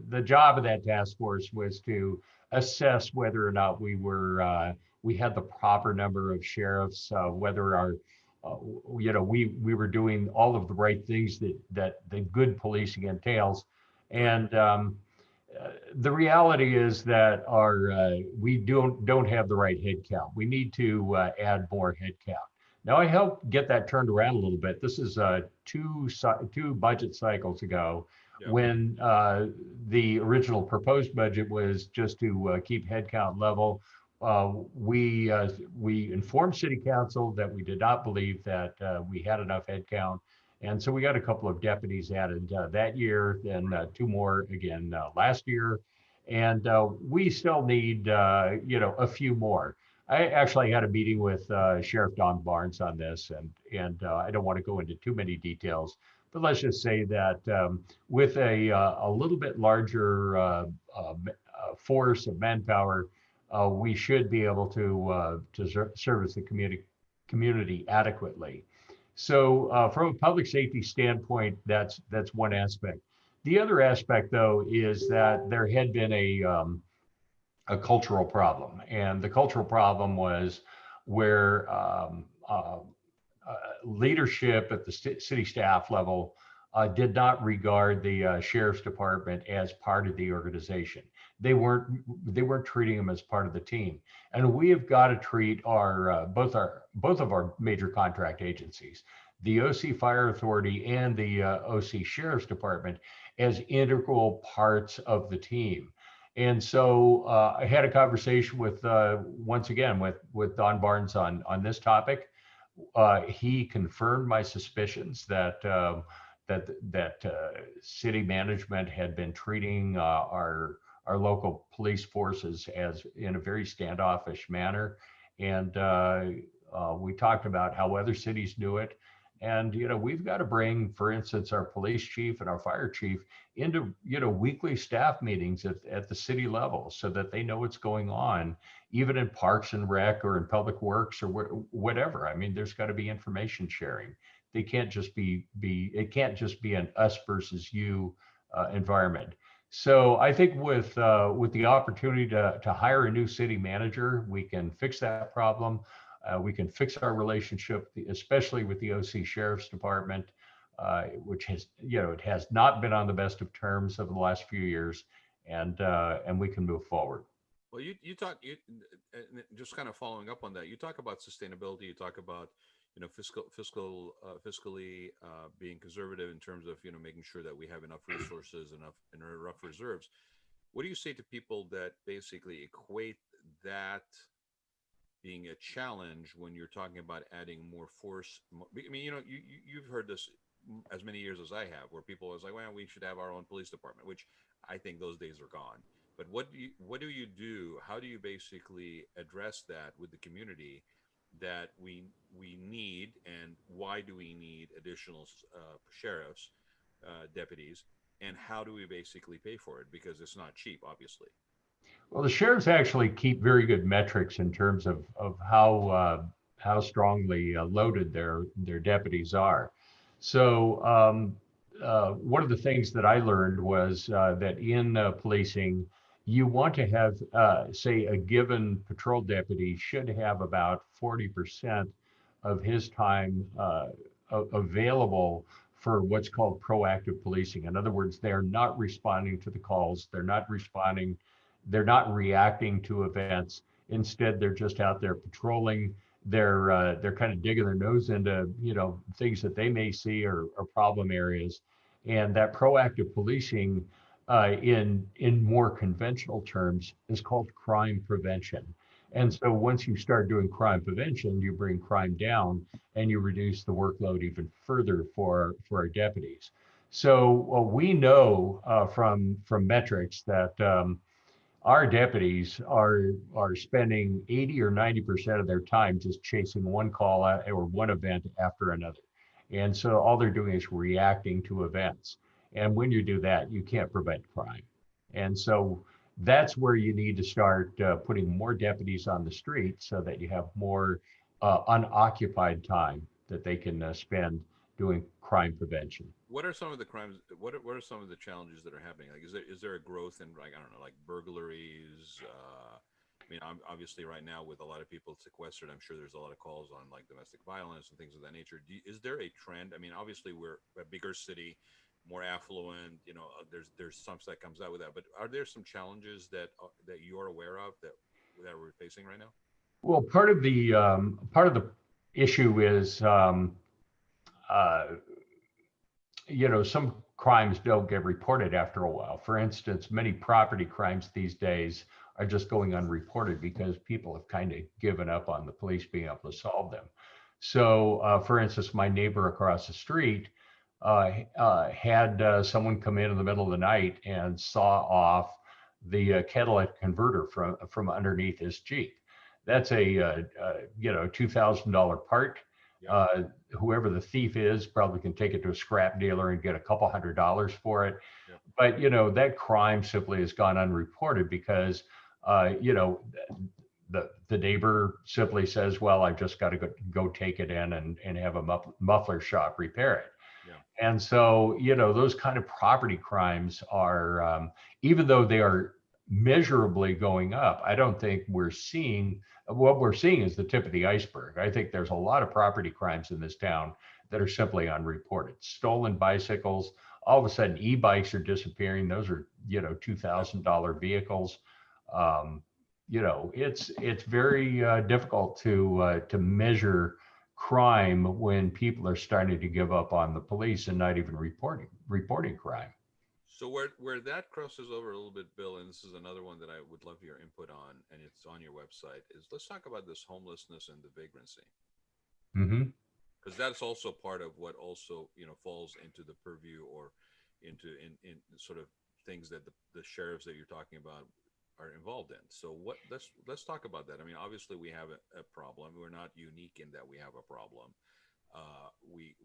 The job of that task force was to assess whether or not we had the proper number of sheriffs, whether uh, we were doing all of the right things that the good policing entails, Right. and the reality is that we don't have the right head count. We need to add more head count. Now, I helped get that turned around a little bit. This is two budget cycles ago, Yeah. when the original proposed budget was just to keep headcount level. We informed City Council that we did not believe that we had enough headcount, and so we got a couple of deputies added that year, then two more again last year, and we still need a few more. I actually had a meeting with Sheriff Don Barnes on this, and I don't want to go into too many details, but let's just say that with a little bit larger force of manpower, we should be able to service the community adequately. So from a public safety standpoint, that's one aspect. The other aspect, though, is that there had been a cultural problem, and the cultural problem was where leadership at the city staff level did not regard the sheriff's department as part of the organization. They weren't treating them as part of the team, and we have got to treat both of our major contract agencies, the OC Fire Authority and the OC Sheriff's Department, as integral parts of the team. And so I had a conversation with once again with Don Barnes on this topic. He confirmed my suspicions that city management had been treating our local police forces as in a very standoffish manner, and we talked about how other cities do it. And we've got to bring, for instance, our police chief and our fire chief into weekly staff meetings at the city level, so that they know what's going on, even in Parks and Rec or in Public Works or whatever. I mean, there's got to be information sharing. They can't just it can't just be an us versus you environment. So I think with the opportunity to hire a new city manager, we can fix that problem. We can fix our relationship, especially with the OC Sheriff's Department, which it has not been on the best of terms over the last few years, and we can move forward. Well, just kind of following up on that. You talk about sustainability. You talk about fiscally being conservative in terms of making sure that we have enough resources, enough reserves. What do you say to people that basically equate that being a challenge when you're talking about adding more force? I mean, you've heard this as many years as I have, where people are like, well, we should have our own police department, which I think those days are gone. But what do you do? How do you basically address that with the community, that we need, and why do we need additional sheriffs, deputies, and how do we basically pay for it? Because it's not cheap, obviously. Well, the sheriffs actually keep very good metrics in terms of how strongly loaded their deputies are. So one of the things that I learned was that in policing, you want to have, say, a given patrol deputy should have about 40% of his time available for what's called proactive policing. In other words, they're not responding to the calls, they're not reacting to events. Instead, they're just out there patrolling. They're kind of digging their nose into things that they may see or problem areas, and that proactive policing, in more conventional terms, is called crime prevention. And so once you start doing crime prevention, you bring crime down and you reduce the workload even further for our deputies. So we know from metrics that our deputies are spending 80 or 90% of their time just chasing one call or one event after another. And so all they're doing is reacting to events. And when you do that, you can't prevent crime. And so that's where you need to start putting more deputies on the street so that you have more unoccupied time that they can spend doing crime prevention. What are some of the crimes? What are some of the challenges that are happening? Like, is there a growth in, like, I don't know, like burglaries? I mean, obviously right now with a lot of people sequestered, I'm sure there's a lot of calls on like domestic violence and things of that nature. Is there a trend? I mean, obviously we're a bigger city, more affluent. You know, there's some that comes out with that. But are there some challenges that you're aware of that we're facing right now? Well, part of the issue is uh, some crimes don't get reported after a while. For instance, many property crimes these days are just going unreported because people have kind of given up on the police being able to solve them. So, for instance, my neighbor across the street had someone come in the middle of the night and saw off the catalytic converter from underneath his Jeep. That's a $2,000 part. Yeah. Whoever the thief is probably can take it to a scrap dealer and get a couple $100s for it. Yeah. But that crime simply has gone unreported because the neighbor simply says, well, I've just got to go take it in and have a muffler shop repair it. Yeah. And so, those kind of property crimes are, even though they are measurably going up, I don't think what we're seeing is the tip of the iceberg. I think there's a lot of property crimes in this town that are simply unreported. Stolen bicycles, all of a sudden e-bikes are disappearing. Those are, $2,000 vehicles. It's very difficult to measure crime when people are starting to give up on the police and not even reporting crime. So where that crosses over a little bit, Bill, and this is another one that I would love your input on, and it's on your website, is let's talk about this homelessness and the vagrancy, Mm-hmm. because that's also part of what also falls into the purview or into in sort of things that the sheriffs that you're talking about are involved in. So let's talk about that. I mean, obviously we have a problem. We're not unique in that we have a problem. We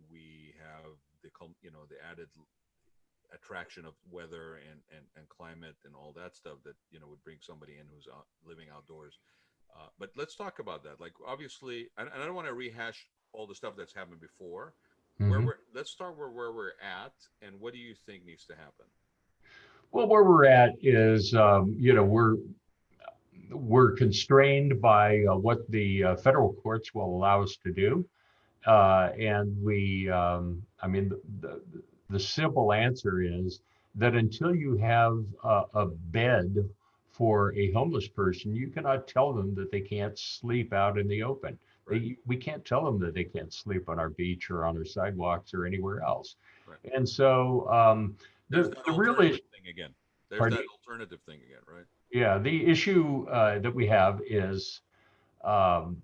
have the added attraction of weather and climate and all that stuff that would bring somebody in who's living outdoors. But let's talk about that. Like, obviously, and I don't want to rehash all the stuff that's happened before. Mm-hmm. Let's start where we're at, and what do you think needs to happen? Well, where we're at is, we're constrained by what the federal courts will allow us to do. And I mean, the simple answer is that until you have a bed for a homeless person, you cannot tell them that they can't sleep out in the open. Right. We can't tell them that they can't sleep on our beach or on our sidewalks or anywhere else. Right. And so There's the that real alternative issue, thing again. There's pardon that me? alternative thing again, right? Yeah, the issue that we have is um,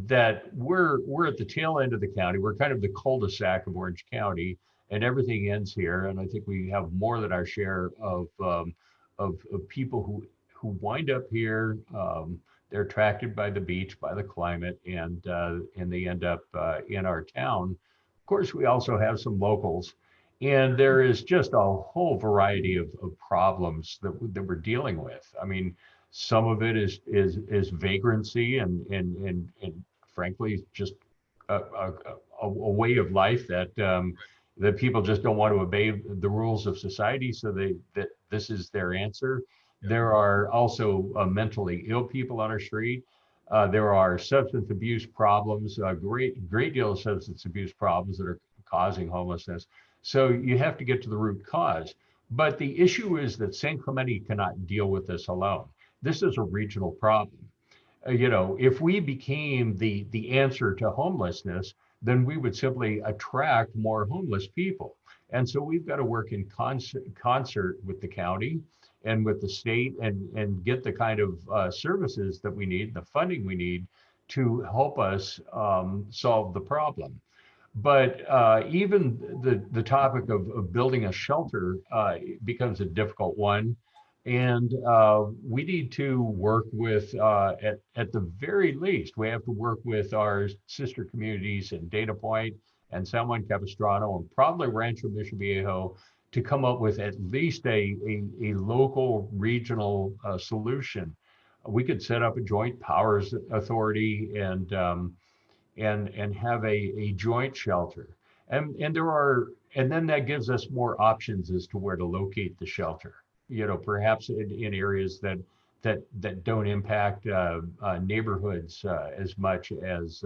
that we're at the tail end of the county. We're kind of the cul-de-sac of Orange County, and everything ends here. And I think we have more than our share of people who wind up here. They're attracted by the beach, by the climate, and they end up in our town. Of course, we also have some locals, and there is just a whole variety of problems that we're dealing with. I mean, some of it is vagrancy and frankly just a way of life that people just don't want to obey the rules of society, so that this is their answer. Yeah. There are also mentally ill people on our street. There are substance abuse problems, a great deal of substance abuse problems that are causing homelessness. So you have to get to the root cause. But the issue is that San Clemente cannot deal with this alone. This is a regional problem. If we became the answer to homelessness, then we would simply attract more homeless people. And so we've got to work in concert with the county and with the state and get the kind of services that we need, the funding we need to help us solve the problem. But even the topic of building a shelter becomes a difficult one. And we need to work with, at the very least, we have to work with our sister communities in Dana Point and San Juan Capistrano and probably Rancho Mission Viejo to come up with at least a local regional solution. We could set up a joint powers authority and have a joint shelter. And there are, and then that gives us more options as to where to locate the shelter. Perhaps in areas that don't impact neighborhoods as much as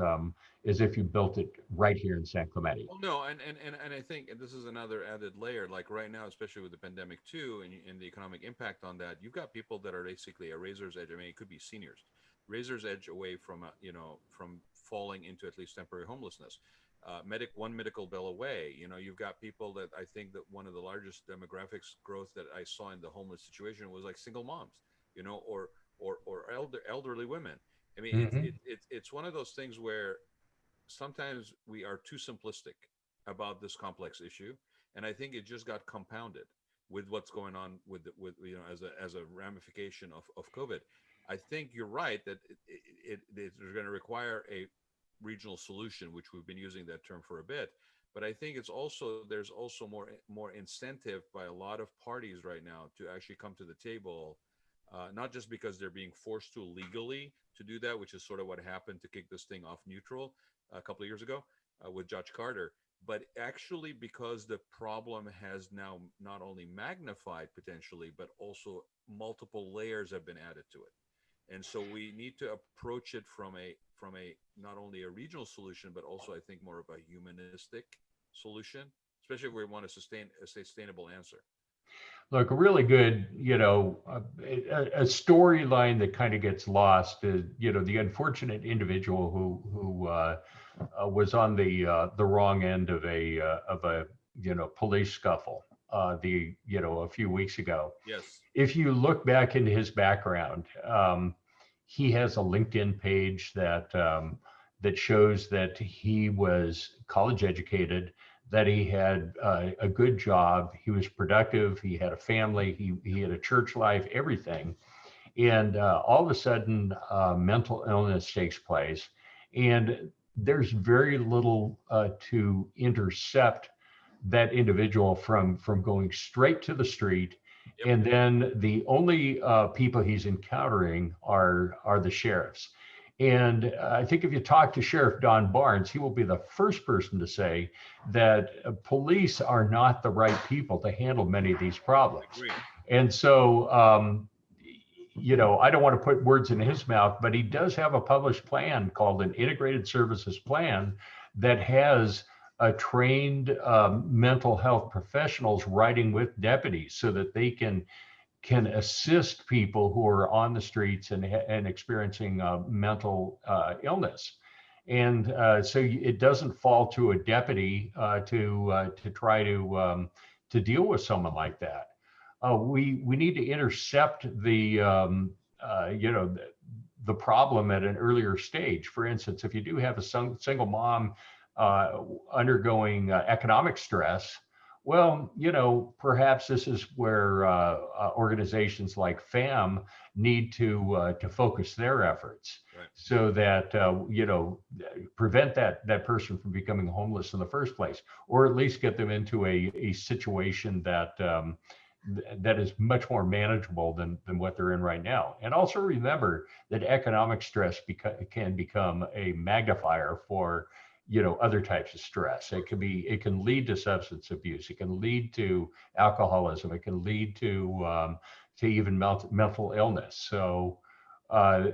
if you built it right here in San Clemente. Well, no, and I think and this is another added layer. Like right now, especially with the pandemic too, and the economic impact on that, you've got people that are basically a razor's edge. I mean, it could be seniors, razor's edge away from from falling into at least temporary homelessness. One medical bill away. You've got people that I think that one of the largest demographics growth that I saw in the homeless situation was like single moms, or elderly women. I mean, Hmm. it's one of those things where sometimes we are too simplistic about this complex issue, and I think it just got compounded with what's going on with as a ramification of COVID. I think you're right that it's going to require a regional solution, which we've been using that term for a bit. But I think there's also more incentive by a lot of parties right now to actually come to the table, not just because they're being forced to legally to do that, which is sort of what happened to kick this thing off neutral a couple of years ago with Judge Carter, but actually because the problem has now not only magnified potentially, but also multiple layers have been added to it. And so we need to approach it from a not only a regional solution, but also I think more of a humanistic solution, especially if we want to sustain a sustainable answer. Look, a really good, a storyline that kind of gets lost is, the unfortunate individual who was on the wrong end of a police scuffle a few weeks ago. Yes. If you look back into his background, he has a LinkedIn page that shows that he was college educated, that he had a good job, he was productive, he had a family, he had a church life, everything. And all of a sudden, mental illness takes place, and there's very little to intercept that individual from going straight to the street. Yep. And then the only people he's encountering are the sheriffs. And I think if you talk to Sheriff Don Barnes, he will be the first person to say that police are not the right people to handle many of these problems. Agree. And so, I don't want to put words in his mouth, but he does have a published plan called an integrated services plan that has trained mental health professionals writing with deputies so that they can assist people who are on the streets and experiencing mental illness. And so it doesn't fall to a deputy to try to deal with someone like that. We need to intercept the problem at an earlier stage. For instance, if you do have a single mom undergoing economic stress, well, perhaps this is where organizations like FAM need to focus their efforts, Right. so that prevent that person from becoming homeless in the first place, or at least get them into a situation that is much more manageable than what they're in right now. And also remember that economic stress can become a magnifier for other types of stress. It can lead to substance abuse, it can lead to alcoholism, it can lead to even mental illness. So uh,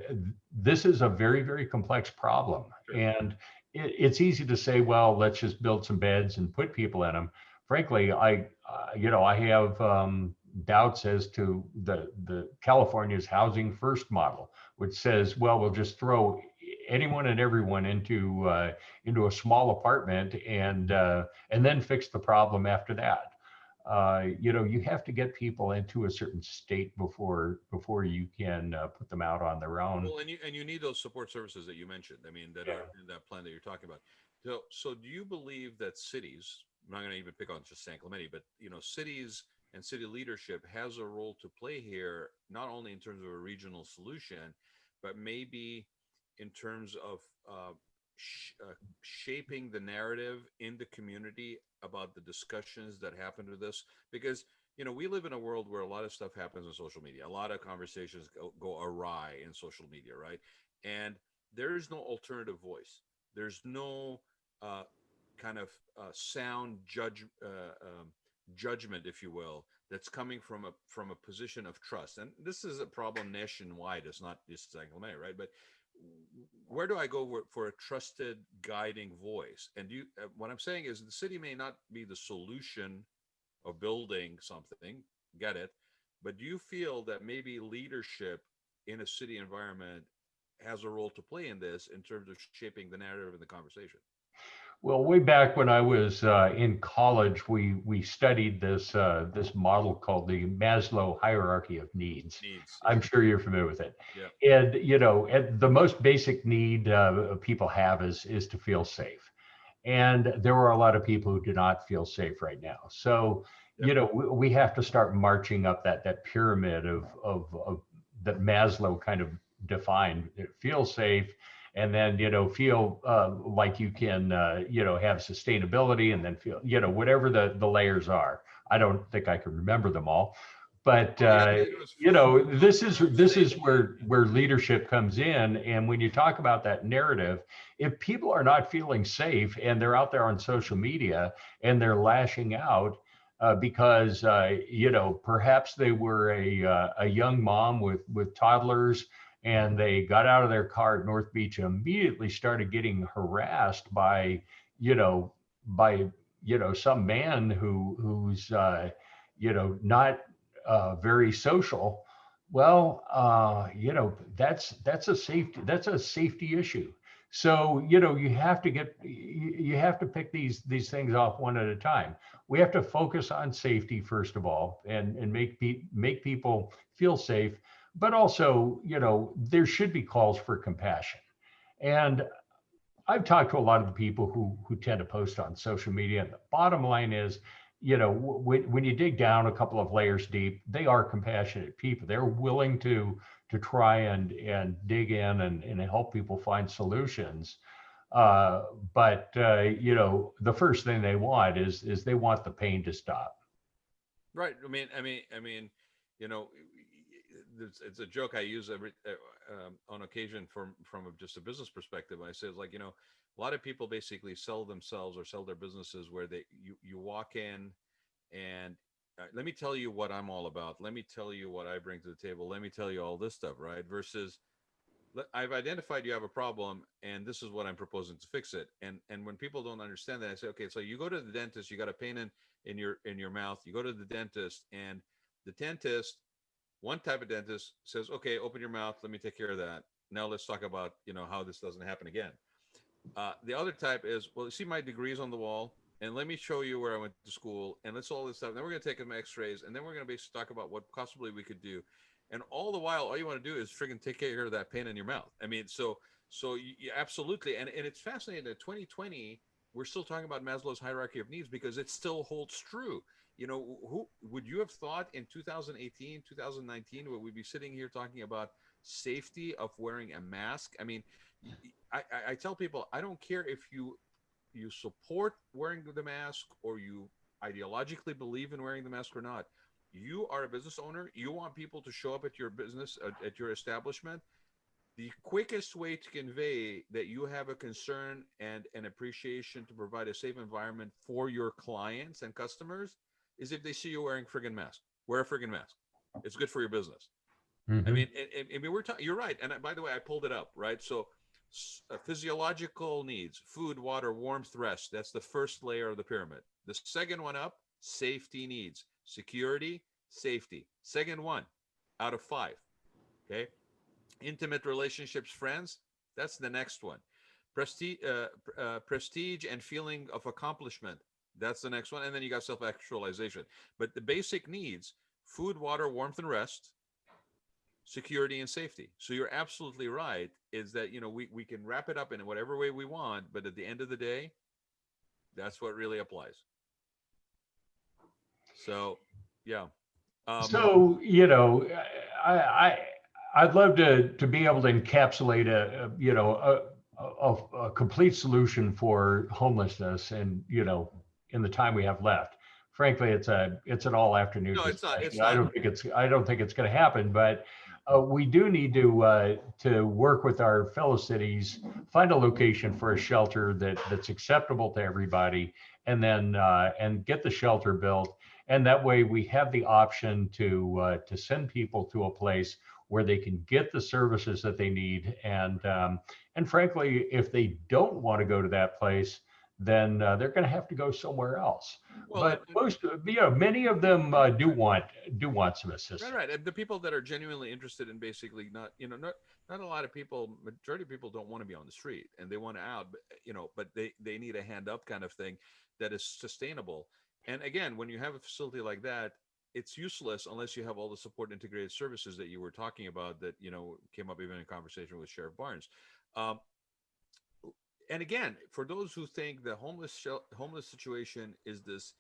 this is a very, very complex problem. Sure. And it's easy to say, well, let's just build some beds and put people in them. Frankly, I have doubts as to the California's housing first model, which says, well, we'll just throw anyone and everyone into a small apartment and then fix the problem after that. You have to get people into a certain state before you can put them out on their own. Well, and you need those support services that you mentioned. I mean, that Yeah. are in that plan that you're talking about. So do you believe that cities, I'm not going to even pick on just San Clemente, but cities and city leadership has a role to play here, not only in terms of a regional solution, but maybe in terms of shaping the narrative in the community about the discussions that happen to this? Because we live in a world where a lot of stuff happens on social media. A lot of conversations go awry in social media, right? And there is no alternative voice. There's no uh, kind of sound judgment, if you will, that's coming from a position of trust. And this is a problem nationwide. It's not just San Clemente, right? But where do I go for a trusted guiding voice? And what I'm saying is the city may not be the solution of building something, get it? But do you feel that maybe leadership in a city environment has a role to play in this in terms of shaping the narrative and the conversation? Well, way back when I was in college, we studied this model called the Maslow hierarchy of needs. Needs, yeah, I'm sure you're familiar with it. yeah, And the most basic need people have is to feel safe. And there are a lot of people who do not feel safe right now. So yep. we have to start marching up that pyramid of that Maslow kind of defined. Feel safe, and then feel like you can have sustainability, and then feel whatever the layers are. I don't think I can remember them all, but Well, yeah, it was food, this is safety. where leadership comes in. And when you talk about that narrative, if people are not feeling safe and they're out there on social media and they're lashing out because perhaps they were a young mom with toddlers, and they got out of their car at North Beach and immediately started getting harassed by you know by some man who's not very social. Well, that's a safety issue. So you have to pick these things off one at a time. We have to focus on safety first of all, and make people feel safe. But also, there should be calls for compassion. And I've talked to a lot of the people who tend to post on social media, and the bottom line is, when you dig down a couple of layers deep, they are compassionate people. They're willing to try and dig in and help people find solutions. But the first thing they want is they want the pain to stop. Right. I mean, you know, it's a joke I use every on occasion from just a business perspective. I say it's like a lot of people basically sell themselves or sell their businesses where you walk in and let me tell you what I'm all about. Let me tell you what I bring to the table. Let me tell you all this stuff, right? Versus I've identified you have a problem, and this is what I'm proposing to fix it. And when people don't understand that, I say, okay, so you go to the dentist, you got a pain in your mouth. You go to the dentist, and the dentist, one type of dentist says, okay, open your mouth, let me take care of that. Now let's talk about how this doesn't happen again. The other type is, well, you see my degrees on the wall, and let me show you where I went to school, and let's all this stuff. Then we're going to take some X-rays, and then we're going to basically talk about what possibly we could do. And all the while, all you want to do is friggin' take care of that pain in your mouth. I mean, so you absolutely, and it's fascinating that 2020 we're still talking about Maslow's hierarchy of needs because it still holds true. Who would you have thought in 2018, 2019, would we be sitting here talking about safety of wearing a mask? I mean, I tell people I don't care if you support wearing the mask or you ideologically believe in wearing the mask or not. You are a business owner. You want people to show up at your business, at your establishment. The quickest way to convey that you have a concern and an appreciation to provide a safe environment for your clients and customers is if they see you wearing friggin' mask. Wear a friggin' mask. It's good for your business. I Hmm. mean, we're talking. You're right. And by the way, I pulled it up. Right. So, physiological needs: food, water, warmth, rest. That's the first layer of the pyramid. The second one up: safety needs: security, safety. Second one, out of five. Okay. Intimate relationships, friends. That's the next one. Prestige and feeling of accomplishment. That's the next one. And then you got self-actualization. But the basic needs: food, water, warmth, and rest, security and safety. So you're absolutely right, is that, we can wrap it up in whatever way we want, but at the end of the day, that's what really applies. So, yeah. So, I, I I'd love to be able to encapsulate a complete solution for homelessness, and in the time we have left. Frankly, it's an all afternoon No, it's not. discussion. It's not. I don't think it's going to happen, but we do need to work with our fellow cities, find a location for a shelter that's acceptable to everybody, and get the shelter built. And that way we have the option to send people to a place where they can get the services that they need. And frankly, if they don't want to go to that place, then they're going to have to go somewhere else. Well, But many of them do want some assistance. right. And the people that are genuinely interested in basically not a lot of people, majority of people don't want to be on the street and they want to out, but they need a hand up kind of thing that is sustainable. And again, when you have a facility like that, it's useless unless you have all the support integrated services that you were talking about that, came up even in conversation with Sheriff Barnes. Um, and again, for those who think the homeless situation is this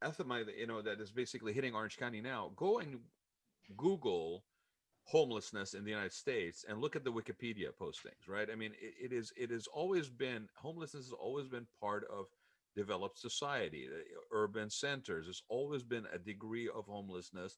epidemic, that is basically hitting Orange County now, go and Google homelessness in the United States and look at the Wikipedia postings, right? I mean, it has always been, homelessness has always been part of developed society, urban centers. There's always been a degree of homelessness.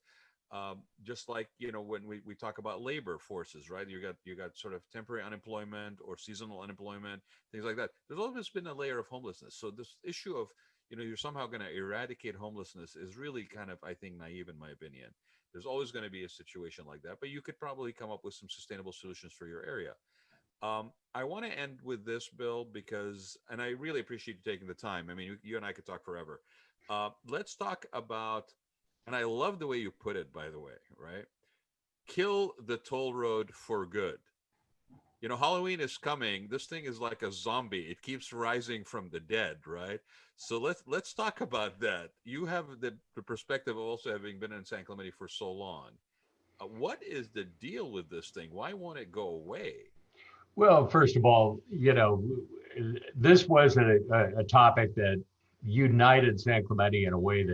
Just like, when we talk about labor forces, right? You got sort of temporary unemployment or seasonal unemployment, things like that. There's always been a layer of homelessness. So this issue of, you're somehow going to eradicate homelessness is really kind of, I think, naive in my opinion. There's always going to be a situation like that, but you could probably come up with some sustainable solutions for your area. I want to end with this, Bill, and I really appreciate you taking the time. I mean, you and I could talk forever. Let's talk about, and I love the way you put it, by the way, right? Kill the toll road for good. Halloween is coming. This thing is like a zombie. It keeps rising from the dead, right? So let's talk about that. You have the perspective of also having been in San Clemente for so long. What is the deal with this thing? Why won't it go away? Well, first of all, this was a topic that united San Clemente in a way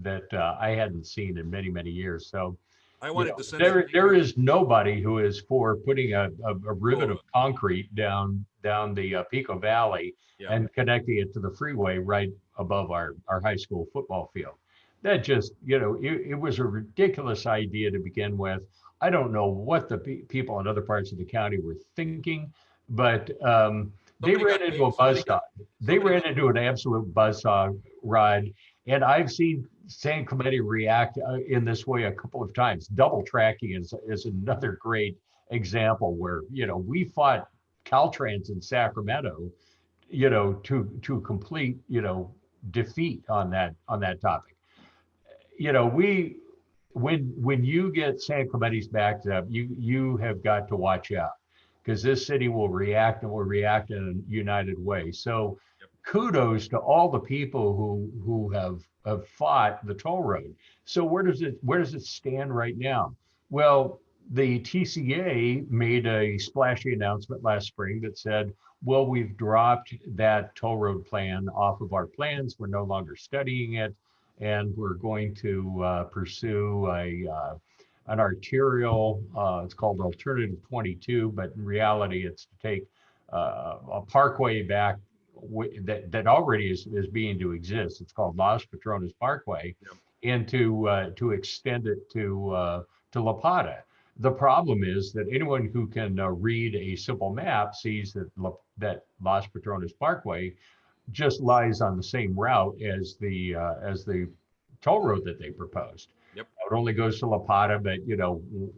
that I hadn't seen in many, many years. So, I wanted to send there is nobody who is for putting a ribbon of concrete down the Pico Valley and connecting it to the freeway right above our high school football field. That just, it was a ridiculous idea to begin with. I don't know what the people in other parts of the county were thinking, but they ran into a buzzsaw. They ran into an absolute buzzsaw, Rod. And I've seen San Clemente react in this way a couple of times. Double tracking is another great example where, we fought Caltrans in Sacramento, to complete, defeat on that topic. When you get San Clemente's backed up, you have got to watch out, because this city will react and will react in a united way. So kudos to all the people who have fought the toll road. So where does it stand right now? Well, the TCA made a splashy announcement last spring that said, well, we've dropped that toll road plan off of our plans. We're no longer studying it. And we're going to pursue an arterial, it's called Alternative 22, but in reality, it's to take a parkway back that already is being to exist. It's called Las Patronas Parkway, and to extend it to La Plata. The problem is that anyone who can read a simple map sees that Las Patronas Parkway just lies on the same route as the toll road that they proposed. It only goes to La Plata, but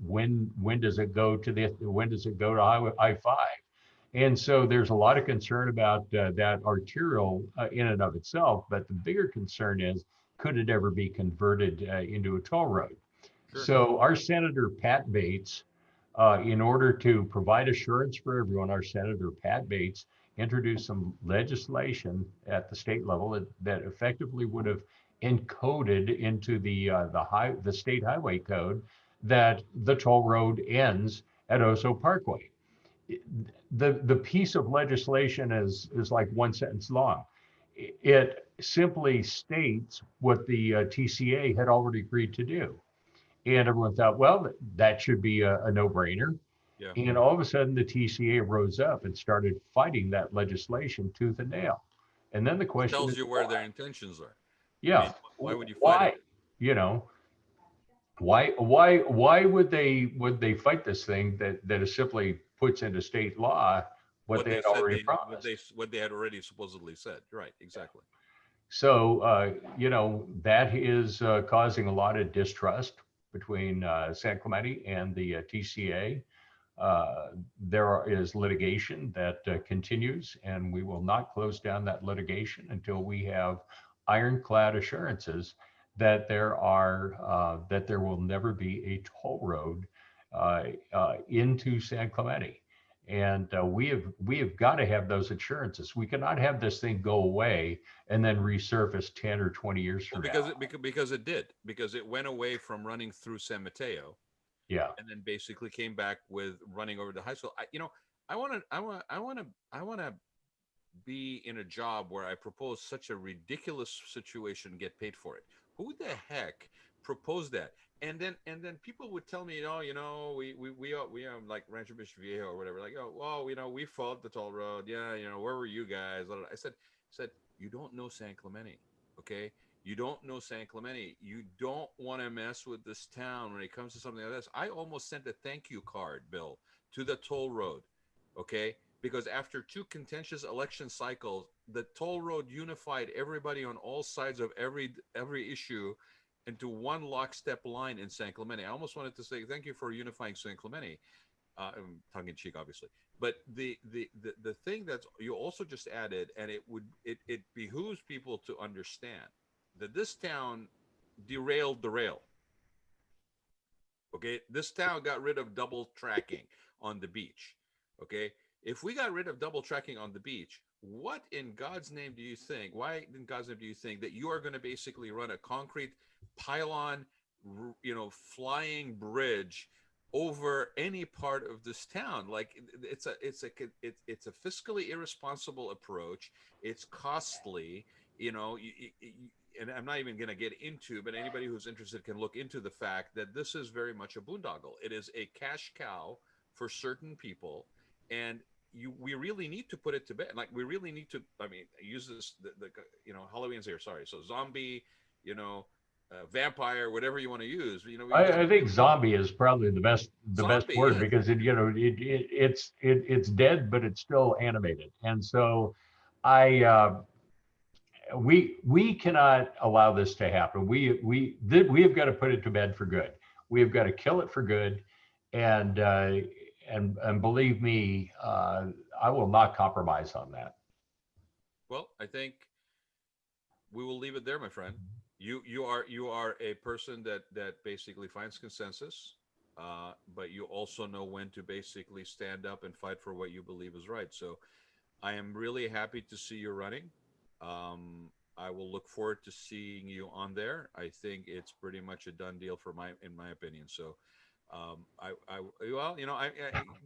when does it go to Highway I-5? And so there's a lot of concern about that arterial in and of itself, but the bigger concern is, could it ever be converted into a toll road? Sure. So our Senator Pat Bates, in order to provide assurance for everyone, our Senator Pat Bates introduced some legislation at the state level that effectively would have encoded into the state highway code that the toll road ends at Oso Parkway. The piece of legislation is like one sentence long. It simply states what the TCA had already agreed to do. And everyone thought, well, that should be a no-brainer. Yeah. And all of a sudden, the TCA rose up and started fighting that legislation tooth and nail. And then the It question tells is, you where their intentions are. I yeah, mean, why would you fight it? why? You know, why would they fight this thing that is simply puts into state law what What they they had said already promised? what they had already supposedly said. Right. Exactly. So, that is causing a lot of distrust between San Clemente and the TCA. There is litigation that continues, and we will not close down that litigation until we have ironclad assurances that there will never be a toll road into San Clemente. And we have got to have those assurances. We cannot have this thing go away and then resurface 10 or 20 years Well, from now. because it did, because it went away from running through San Mateo, Yeah. and then basically came back with running over to high school. I want to be in a job where I propose such a ridiculous situation, get paid for it. Who the heck proposed that? And then people would tell me, we like Rancho Bishop Viejo or whatever, like, oh, well, we fought the toll road. Yeah, where were you guys? I said, you don't know San Clemente, okay? You don't know San Clemente. You don't want to mess with this town when it comes to something like this. I almost sent a thank you card, Bill, to the toll road, okay? Because after two contentious election cycles, the toll road unified everybody on all sides of every issue into one lockstep line in San Clemente. I almost wanted to say thank you for unifying San Clemente, tongue in cheek, obviously. But the thing that you also just added, and it behooves people to understand that this town derailed the rail. Okay, this town got rid of double tracking on the beach. Okay, if we got rid of double tracking on the beach, what in God's name do you think? Why in God's name do you think that you are going to basically run a concrete pylon, flying bridge over any part of this town? Like it's a fiscally irresponsible approach. It's costly. And I'm not even going to get into, but anybody who's interested can look into the fact that this is very much a boondoggle. It is a cash cow for certain people, and we really need to put it to bed. Like we really need to. I mean, use this Halloween's here. Sorry, so zombie, vampire, whatever you want to use. I think zombie is probably the best zombie. word Yes. because it's dead, but it's still animated. And so I we cannot allow this to happen. We have got to put it to bed for good. We have got to kill it for good, and believe me, I will not compromise on that. Well, I think we will leave it there, my friend. You are a person that basically finds consensus, but you also know when to basically stand up and fight for what you believe is right. So I am really happy to see you running. I will look forward to seeing you on there. I think it's pretty much a done deal in my opinion. So,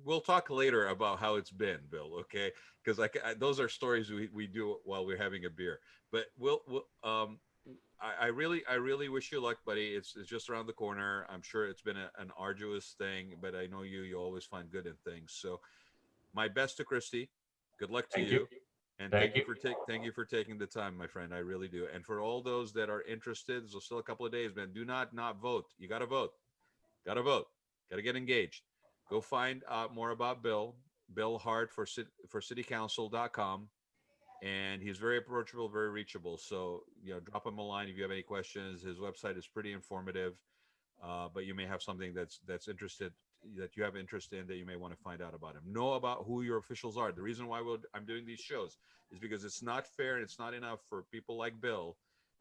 we'll talk later about how it's been, Bill. Okay, because those are stories we do while we're having a beer. But I really wish you luck, buddy. It's just around the corner. I'm sure it's been an arduous thing, but I know you always find good in things. So, my best to Christy. Good luck to Thank you. you. And Thank you. thank you for taking the time, my friend. I really do. And for all those that are interested, there's still a couple of days, man. Do not vote. You got to vote. Got to vote. Got to get engaged. Go find out more about Bill Hart for citycouncil.com. And he's very approachable, very reachable. So, drop him a line if you have any questions. His website is pretty informative. But you may have something that you have interest in that you may want to find out about him. Know about who your officials are. The reason why I'm doing these shows is because it's not fair and it's not enough for people like Bill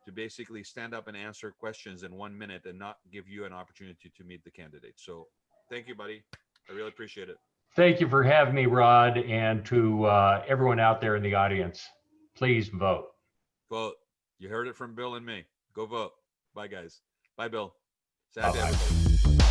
to basically stand up and answer questions in 1 minute and not give you an opportunity to meet the candidate. So thank you, buddy. I really appreciate it. Thank you for having me, Rod, and to everyone out there in the audience. Please vote. Vote. You heard it from Bill and me. Go vote. Bye, guys. Bye, Bill. Sad Bye-bye. day, everybody.